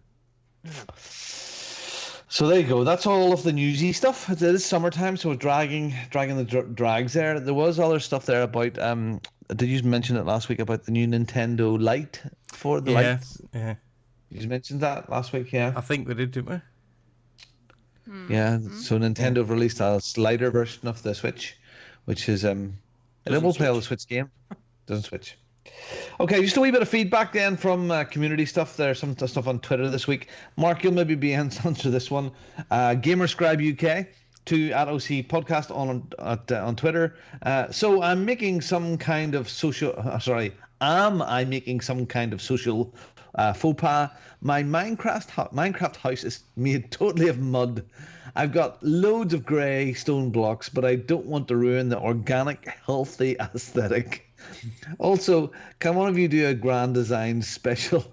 So there you go. That's all of the newsy stuff. It is summertime, so we're dragging the drags there. There was other stuff there about... did you mention it last week about the new Nintendo Lite for the lights? Yeah. You mentioned that last week, yeah? I think we did, didn't we? Yeah, so Nintendo have released a slider version of the Switch, which is it will play all the Switch game. Doesn't switch. Okay, just a wee bit of feedback then from community stuff. There's some stuff on Twitter this week. Mark, you'll maybe be answer this one. Gamerscribe UK to @OC podcast on Twitter. So I'm making some kind of social. Am I making some kind of social faux pas? My Minecraft house is made totally of mud. I've got loads of grey stone blocks, but I don't want to ruin the organic, healthy aesthetic. Also, can one of you do a grand design special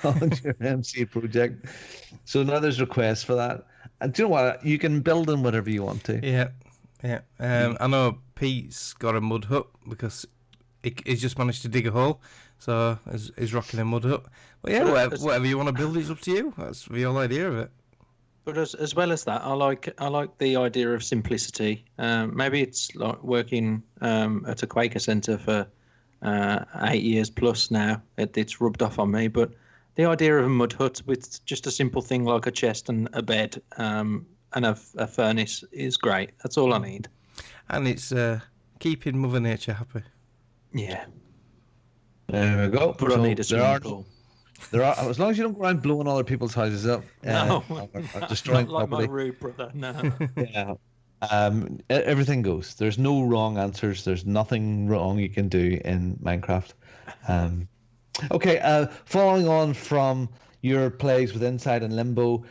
on your MC project? So now there's requests for that. And do you know what? You can build in whatever you want to. Yeah. I know Pete's got a mud hut because he's just managed to dig a hole, so he's rocking a mud hut. But yeah, whatever you want to build is up to you. That's the whole idea of it. But as well as that, I like the idea of simplicity. Maybe it's like working at a Quaker Centre for 8 years plus now. It's rubbed off on me. But the idea of a mud hut with just a simple thing like a chest and a bed and a furnace is great. That's all I need. And it's keeping Mother Nature happy. Yeah. There we go. But I need a swimming pool. There are, as long as you don't go around blowing other people's houses up. No, or destroying not like property. my rude brother. No. Yeah. Everything goes. There's no wrong answers. There's nothing wrong you can do in Minecraft. Okay. Following on from your plays with Inside and Limbo,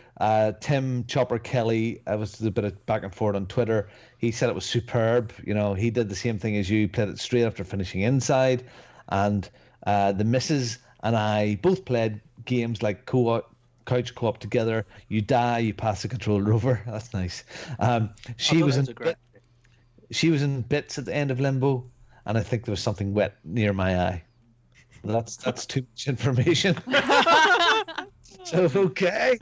Tim Chopper Kelly, was a bit of back and forth on Twitter. He said it was superb. You know, he did the same thing as you, played it straight after finishing Inside, and the missus and I both played games like couch co-op together. You die, you pass the controller over. That's nice. She was in bits at the end of Limbo, and I think there was something wet near my eye. That's too much information. So okay,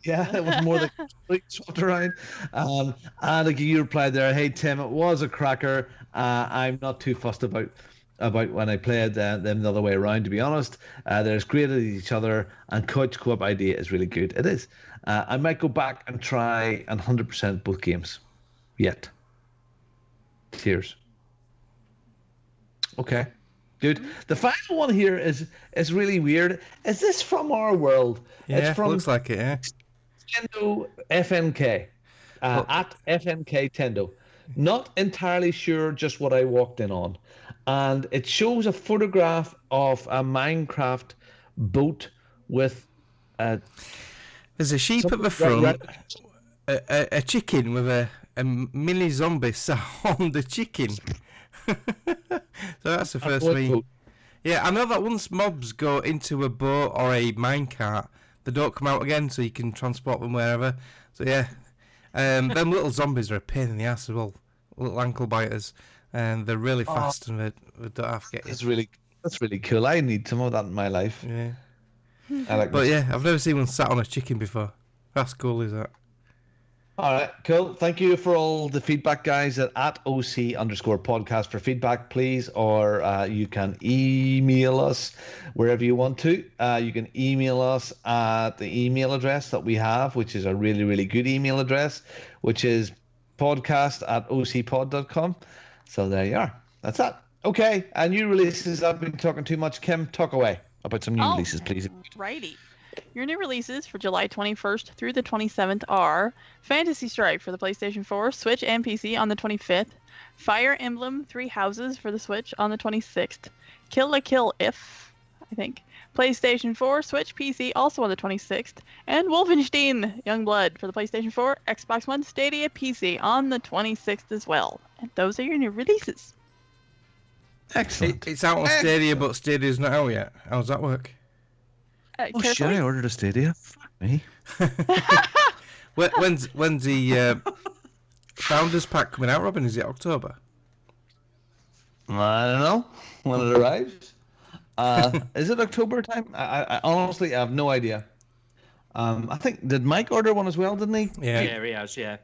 yeah, it was more the complete swapped around. And you replied there, "Hey Tim, it was a cracker. I'm not too fussed about when I played them the other way around, to be honest. They're as great at each other, and couch co-op idea is really good. It is. I might go back and try and 100% both games. Yet. Cheers. Okay. Good. The final one here is really weird. Is this from our world? Yeah, it's from looks like it, yeah. Tendo FNK. At FNK Tendo. Not entirely sure just what I walked in on. And it shows a photograph of a Minecraft boat with there's a sheep at the front, a chicken with a mini zombie sat on the chicken. So that's the first thing. Yeah, I know that once mobs go into a boat or a minecart, they don't come out again, so you can transport them wherever. So yeah, them little zombies are a pain in the ass as well. Little ankle biters, and they're really fast, and they don't have to get. That's really cool. I need some of that in my life. Yeah. I like. But yeah, I've never seen one sat on a chicken before. That's cool, is that? All right, cool. Thank you for all the feedback, guys. At OC_podcast for feedback, please, or you can email us wherever you want to. You can email us at the email address that we have, which is a really, really good email address, which is podcast@ocpod.com. So there you are. That's that. Okay, new releases. I've been talking too much. Kim, talk away about some new releases, please. Righty. Your new releases for July 21st through the 27th are Fantasy Strike for the PlayStation 4, Switch, and PC on the 25th, Fire Emblem 3 Houses for the Switch on the 26th, Kill la Kill If, I think, PlayStation 4, Switch, PC also on the 26th, and Wolfenstein Youngblood for the PlayStation 4, Xbox One, Stadia, PC on the 26th as well. And those are your new releases. Excellent. It's out on Stadia, but Stadia's not out yet. How does that work? Shit, I ordered a Stadia. Fuck me. When's the Founders Pack coming out, Robin? Is it October? I don't know when it arrives. Is it October time? I honestly have no idea. I think, did Mike order one as well, didn't he? Yeah, he has, yeah.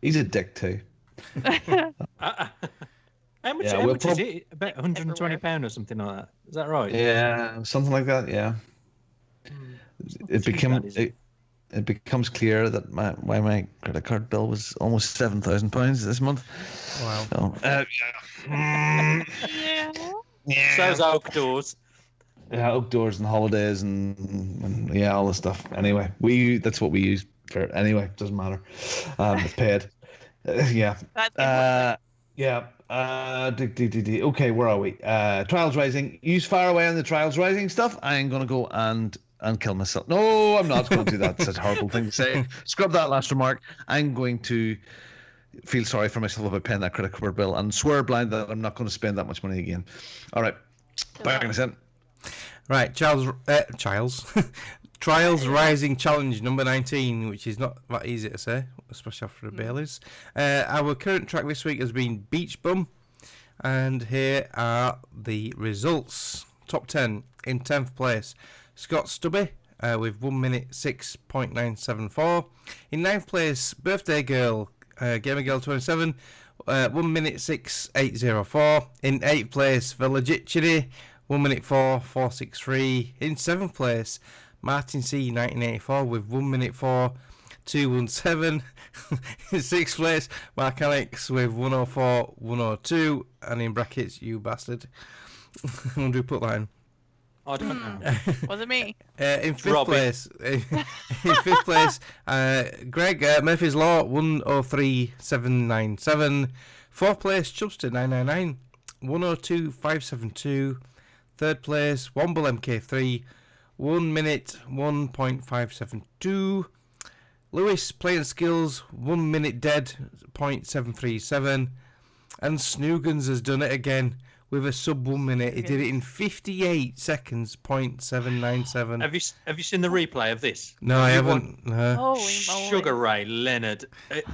He's a dick too. How much, Yeah, how we'll much is it? About £120 or something like that. Is that right? Yeah, something like that. Yeah. It becomes clear that why my credit card bill was almost £7,000 this month. Wow. So, yeah. So's outdoors. Yeah, outdoors and holidays and yeah, all this stuff. Anyway, that's what we use for. Anyway, doesn't matter. It's paid. Yeah. Yeah. Okay, where are we? Trials Rising. Use fire away on the Trials Rising stuff. I am gonna go and kill myself. No, I'm not going to do that. It's a horrible thing to say. Scrub that last remark. I'm going to feel sorry for myself about paying that credit card bill and swear blind that I'm not going to spend that much money again. All right. Back in a second. Right, Trials Rising Challenge number 19, which is not that easy to say, especially after the Baileys. Our current track this week has been Beach Bum, and here are the results. Top 10. In 10th place, Scott Stubby with 1 minute 6.974. In 9th place, Birthday Girl, Gamer Girl 27, 1 minute 6804. In 8th place, The Legit Chitty, 1 minute 4.463. In 7th place, Martin C 1984 with 1 minute 4.217. In 6th place, Mark Alex with 104.102. And in brackets, you bastard. I wonder who put that in. I don't know. Was it me? In 5th place, Greg Murphy's Law 103797. 4th place, Chubster 999 102572. 3rd place, Womble MK3 1 minute 1.572. Lewis Playing Skills 1 minute dead 0.737. And Snoogans has done it again with a sub 1 minute. He did it in 58 seconds, 0.797. Have you seen the replay of this? No, I haven't. Sugar Ray Leonard.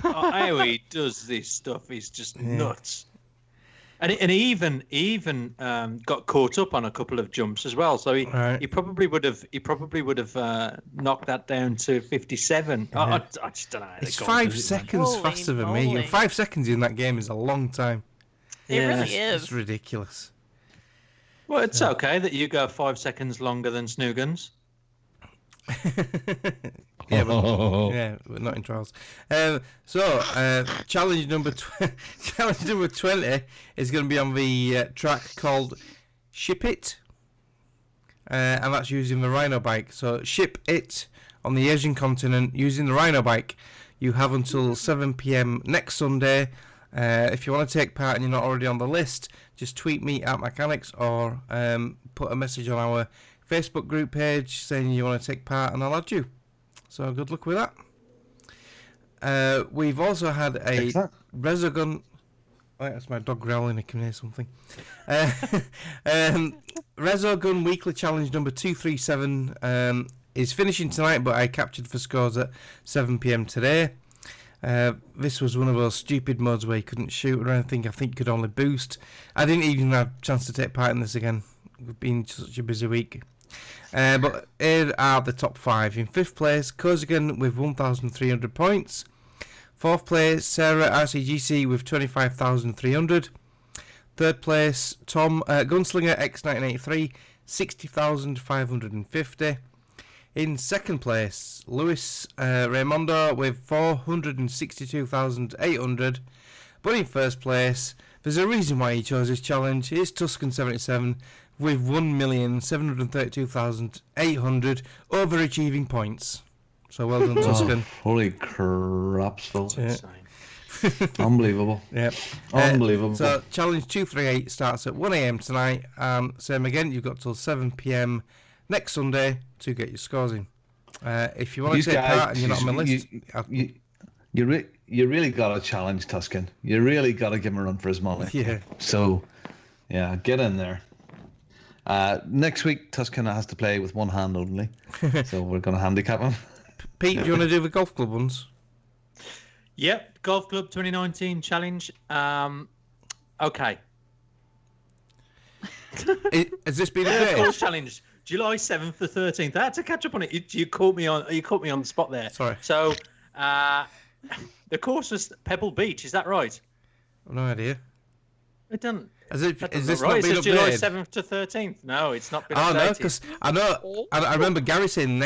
How he does this stuff is just nuts. And he even got caught up on a couple of jumps as well. So he probably would have knocked that down to 57. I just don't know. It's 5 seconds faster than me. 5 seconds in that game is a long time. It really is. It's ridiculous. Well, it's okay that you go 5 seconds longer than Snoogans. Yeah, but not in trials. Challenge number 20 is going to be on the track called Ship It, and that's using the Rhino bike. So Ship It on the Asian continent using the Rhino bike. You have until 7 p.m. next Sunday. If you want to take part and you're not already on the list, just tweet me at Mechanics or put a message on our Facebook group page saying you want to take part and I'll add you. So good luck with that. We've also had a Resogun. Oh, that's my dog growling. I can hear something. Resogun Weekly Challenge number 237 is finishing tonight, but I captured for scores at 7 p.m. today. This was one of those stupid modes where you couldn't shoot or anything. I think you could only boost. I didn't even have a chance to take part in this again. It's been such a busy week. But here are the top 5. In 5th place, Kozigan with 1,300 points. 4th place, Sarah RCGC with 25,300. 3rd place, Tom Gunslinger X1983, 60,550. In 2nd place, Luis Raymondo with 462,800. But in 1st place, there's a reason why he chose this challenge. It's Tuscan77 with 1,732,800 overachieving points. So well done, Tuscan. Holy crap, Phil. Unbelievable. Yep. Unbelievable. So challenge 238 starts at 1 a.m. tonight. Same again, you've got till 7 p.m. next Sunday to get your scores in. If you want to These take guys, part and you're not on my list, you really got to challenge Tuscan. You really got to give him a run for his money. Yeah. So, yeah, get in there. Next week, Tuscan has to play with one hand only, so we're going to handicap him. Pete, do you want to do the golf club ones? Yep, Golf Club 2019 challenge. Okay. Has this been Course updated? challenge, July 7th to 13th. I had to catch up on it. You caught me on the spot there. Sorry. So, the course was Pebble Beach. Is that right? No idea. It doesn't. Is this Right. not It been says July updated? 7th to 13th. No, it's not been Oh updated. no, because I remember Gary saying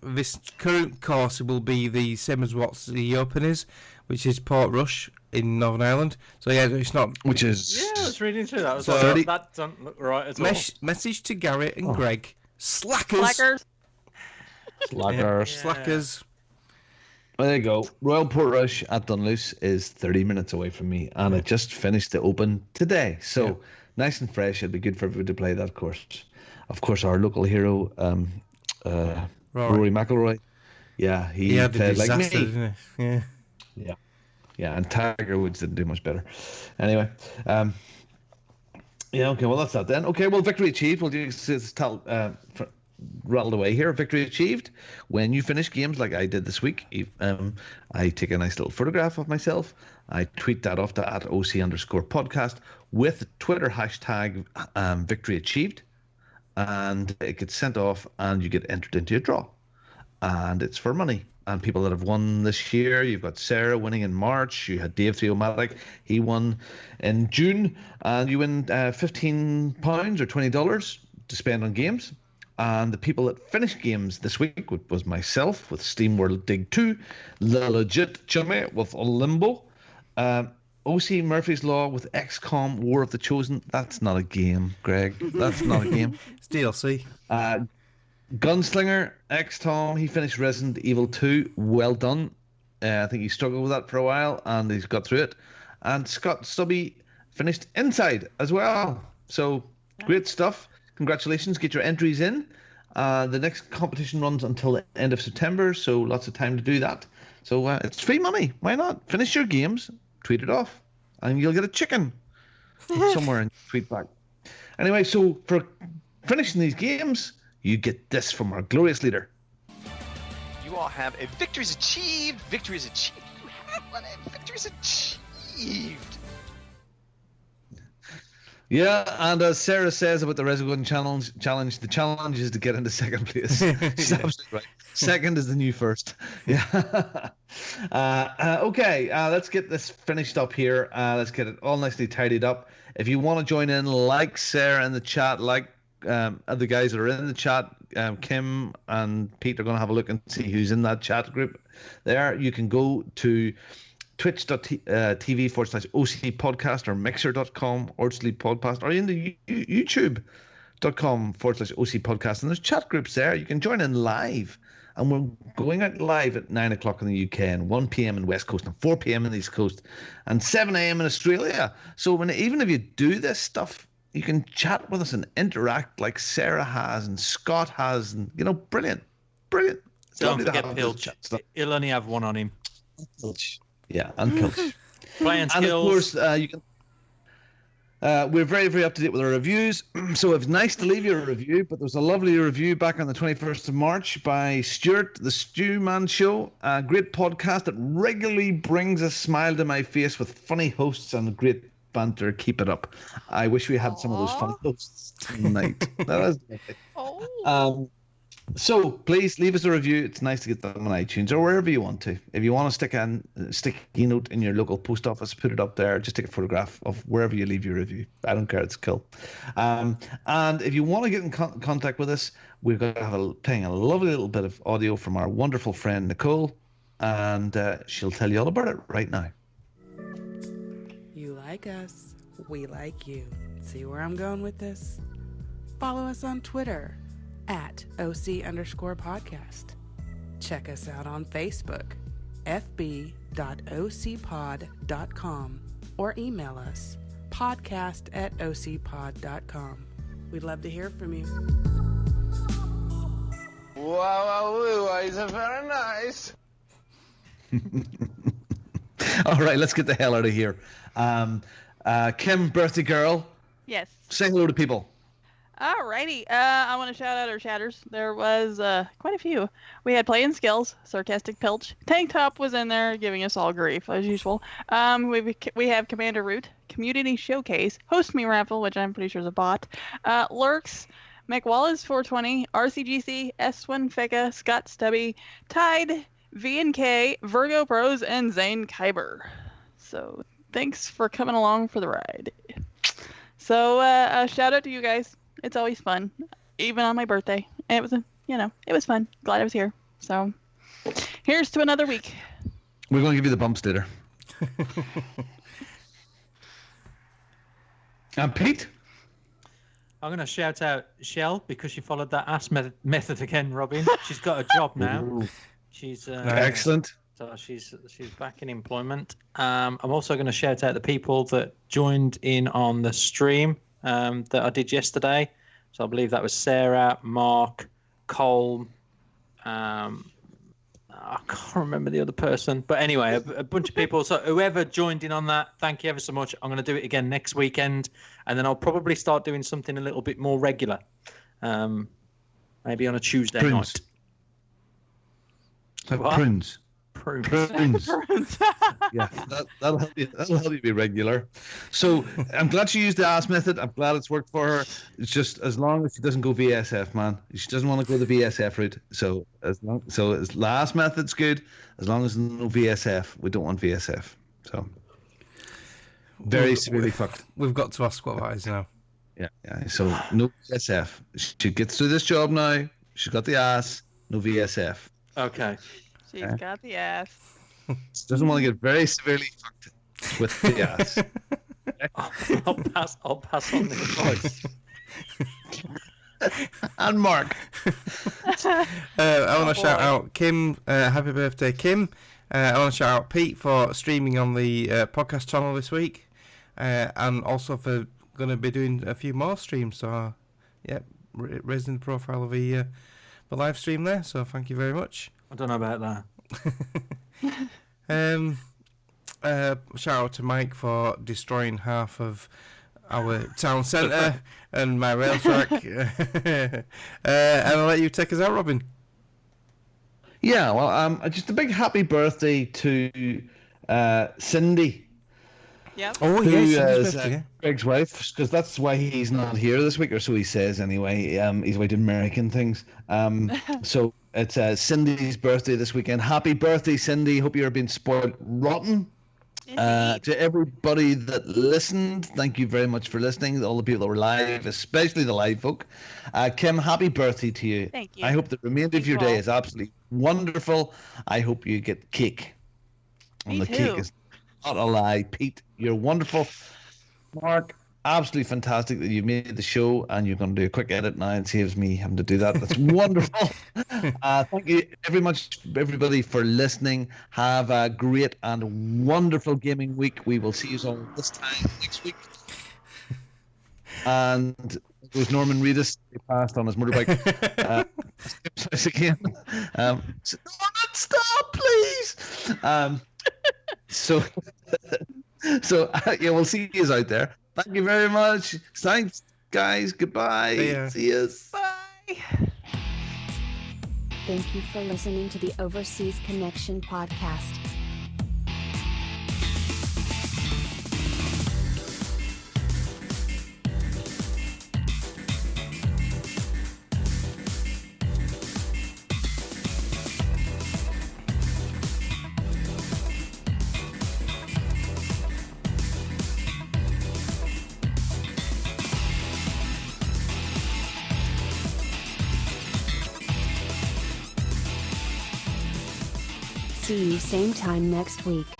this current course will be the same as what the Open is, which is Port Rush in Northern Ireland. So yeah, it's not. Which is Yeah, I was reading through that. I was So- like, that doesn't look right at all. Message to Garrett and Greg, slackers. Slackers. Slackers. Slackers. Well, there you go. Royal Portrush at Dunluce is 30 minutes away from me, and I just finished the Open today. So nice and fresh. It'd be good for everybody to play that course. Of course, our local hero, Rory McIlroy. Yeah, he had the played like me. disaster, didn't he? Yeah. Yeah, and Tiger Woods didn't do much better. Anyway, yeah, okay, well, that's that then. Okay, well, victory achieved. We'll just tell, rattled away here. Victory achieved. When you finish games like I did this week, I take a nice little photograph of myself. I tweet that off to @OC_podcast with the Twitter hashtag victory achieved. And it gets sent off and you get entered into a draw. And it's for money. And people that have won this year, you've got Sarah winning in March. You had Dave Theomatic, he won in June, and you win £15 or $20 to spend on games. And the people that finished games this week was myself with SteamWorld Dig 2, The Legit Jimmy with Limbo, OC Murphy's Law with XCOM War of the Chosen. That's not a game, Greg. That's not a game. It's DLC. Gunslinger, Tom, he finished Resident Evil 2. Well done. I think he struggled with that for a while, and he's got through it. And Scott Stubby finished Inside as well. So, great stuff. Congratulations. Get your entries in. The next competition runs until the end of September, so lots of time to do that. So, it's free money. Why not? Finish your games, tweet it off, and you'll get a chicken somewhere in tweet back. Anyway, so for finishing these games, you get this from our glorious leader. You all have a victory's achieved. Victory's achieved. You have one. A victory's achieved. Yeah, and as Sarah says about the Resogun challenge, the challenge is to get into second place. She's absolutely right. Second is the new first. Yeah. Okay, let's get this finished up here. Let's get it all nicely tidied up. If you want to join in, like Sarah in the chat, like the guys that are in the chat, Kim and Pete are going to have a look and see who's in that chat group there. You can go to twitch.tv/OC podcast or mixer.com or podcast or in the youtube.com/OC podcast. And there's chat groups there. You can join in live. And we're going out live at 9 o'clock in the UK and 1 p.m. in West Coast and 4 p.m. in the East Coast and 7 a.m. in Australia. So even if you do this stuff, you can chat with us and interact like Sarah has and Scott has, and brilliant. It's Don't lovely to forget have Pilch. He'll only have one on him. Yeah, and Pilch. Playing And skills. of course, you can. We're very, very up to date with our reviews. So it's nice to leave you a review, but there's a lovely review back on the 21st of March by Stuart, the Stew Man Show. A great podcast that regularly brings a smile to my face with funny hosts and great banter. Keep it up. I wish we had some of those funny hosts tonight. That is so please leave us a review. It's nice to get them on iTunes or wherever you want to. If you want to stick a note in your local post office, put it up there. Just take a photograph of wherever you leave your review. I don't care. It's cool. And if you want to get in contact with us, we're going to have playing a lovely little bit of audio from our wonderful friend Nicole, and she'll tell you all about it right now. You like us, we like you. See where I'm going with this? Follow us on Twitter @OC_podcast. Check us out on Facebook, fb.ocpod.com, or email us, podcast@ocpod.com. We'd love to hear from you. Wow, is very nice. All right, let's get the hell out of here. Kim, birthday girl, Yes. say hello to people. Alrighty. I want to shout out our chatters. There was quite a few. We had Playing Skills, Sarcastic Pilch. Tank Top was in there giving us all grief, as usual. We have Commander Root, Community Showcase, Host Me Raffle, which I'm pretty sure is a bot, Lurks, McWallace 420, RCGC, S1 Fika, Scott Stubby, Tide, V&K, Virgo Bros, and Zane Kyber. So thanks for coming along for the ride. So shout out to you guys. It's always fun, even on my birthday. It was, it was fun. Glad I was here. So, here's to another week. We're going to give you the bumps later. And Pete? I'm going to shout out Shell because she followed that ass method again, Robin. She's got a job now. Ooh. She's excellent. So she's back in employment. I'm also going to shout out the people that joined in on the stream that I did yesterday. So I believe that was Sarah, Mark, Cole. I can't remember the other person, but anyway, a bunch of people. So whoever joined in on that, thank you ever so much. I'm going to do it again next weekend, and then I'll probably start doing something a little bit more regular, maybe on a Tuesday night. Prunes. Prunes. Yeah, that'll help you. That'll help you be regular. So I'm glad she used the ass method. I'm glad it's worked for her. It's just as long as she doesn't go VSF, man. She doesn't want to go the VSF route. So as the ass method's good. As long as there's no VSF, we don't want VSF. So very severely fucked. We've got to ask what that is now. Yeah. So no VSF. She gets through this job now. She's got the ass. No VSF. Okay. She's got the ass. She doesn't want to get very severely fucked with the ass. I'll pass on the advice. And Mark. I want to shout out Kim. Happy birthday, Kim. I want to shout out Pete for streaming on the podcast channel this week, and also for going to be doing a few more streams. So, raising the profile of the live stream there. So, thank you very much. I don't know about that. Shout out to Mike for destroying half of our town centre and my rail track. And I'll let you take us out, Robin. Yeah, well, just a big happy birthday to Cindy. Yep. Oh, who yes, is Greg's wife, because that's why he's not here this week, or so he says anyway. He's away doing American things. So it's Cindy's birthday this weekend. Happy birthday, Cindy. Hope you're being spoiled rotten. To everybody that listened, thank you very much for listening. All the people that were live, especially the live folk. Kim, happy birthday to you. Thank you. I hope the remainder of your day is absolutely wonderful. I hope you get cake. Me the too. cake is not a lie. Pete, you're wonderful. Mark, absolutely fantastic that you made the show, and you're going to do a quick edit now. It saves me having to do that. That's wonderful. Thank you very much, everybody, for listening. Have a great and wonderful gaming week. We will see you all this time next week. And it was Norman Reedus. He passed on his motorbike. Again. Norman, stop, please. So yeah, we'll see you out there. Thank you very much. Thanks, guys. Goodbye. See you. Bye. Thank you for listening to the Overseas Connection podcast. See you same time next week.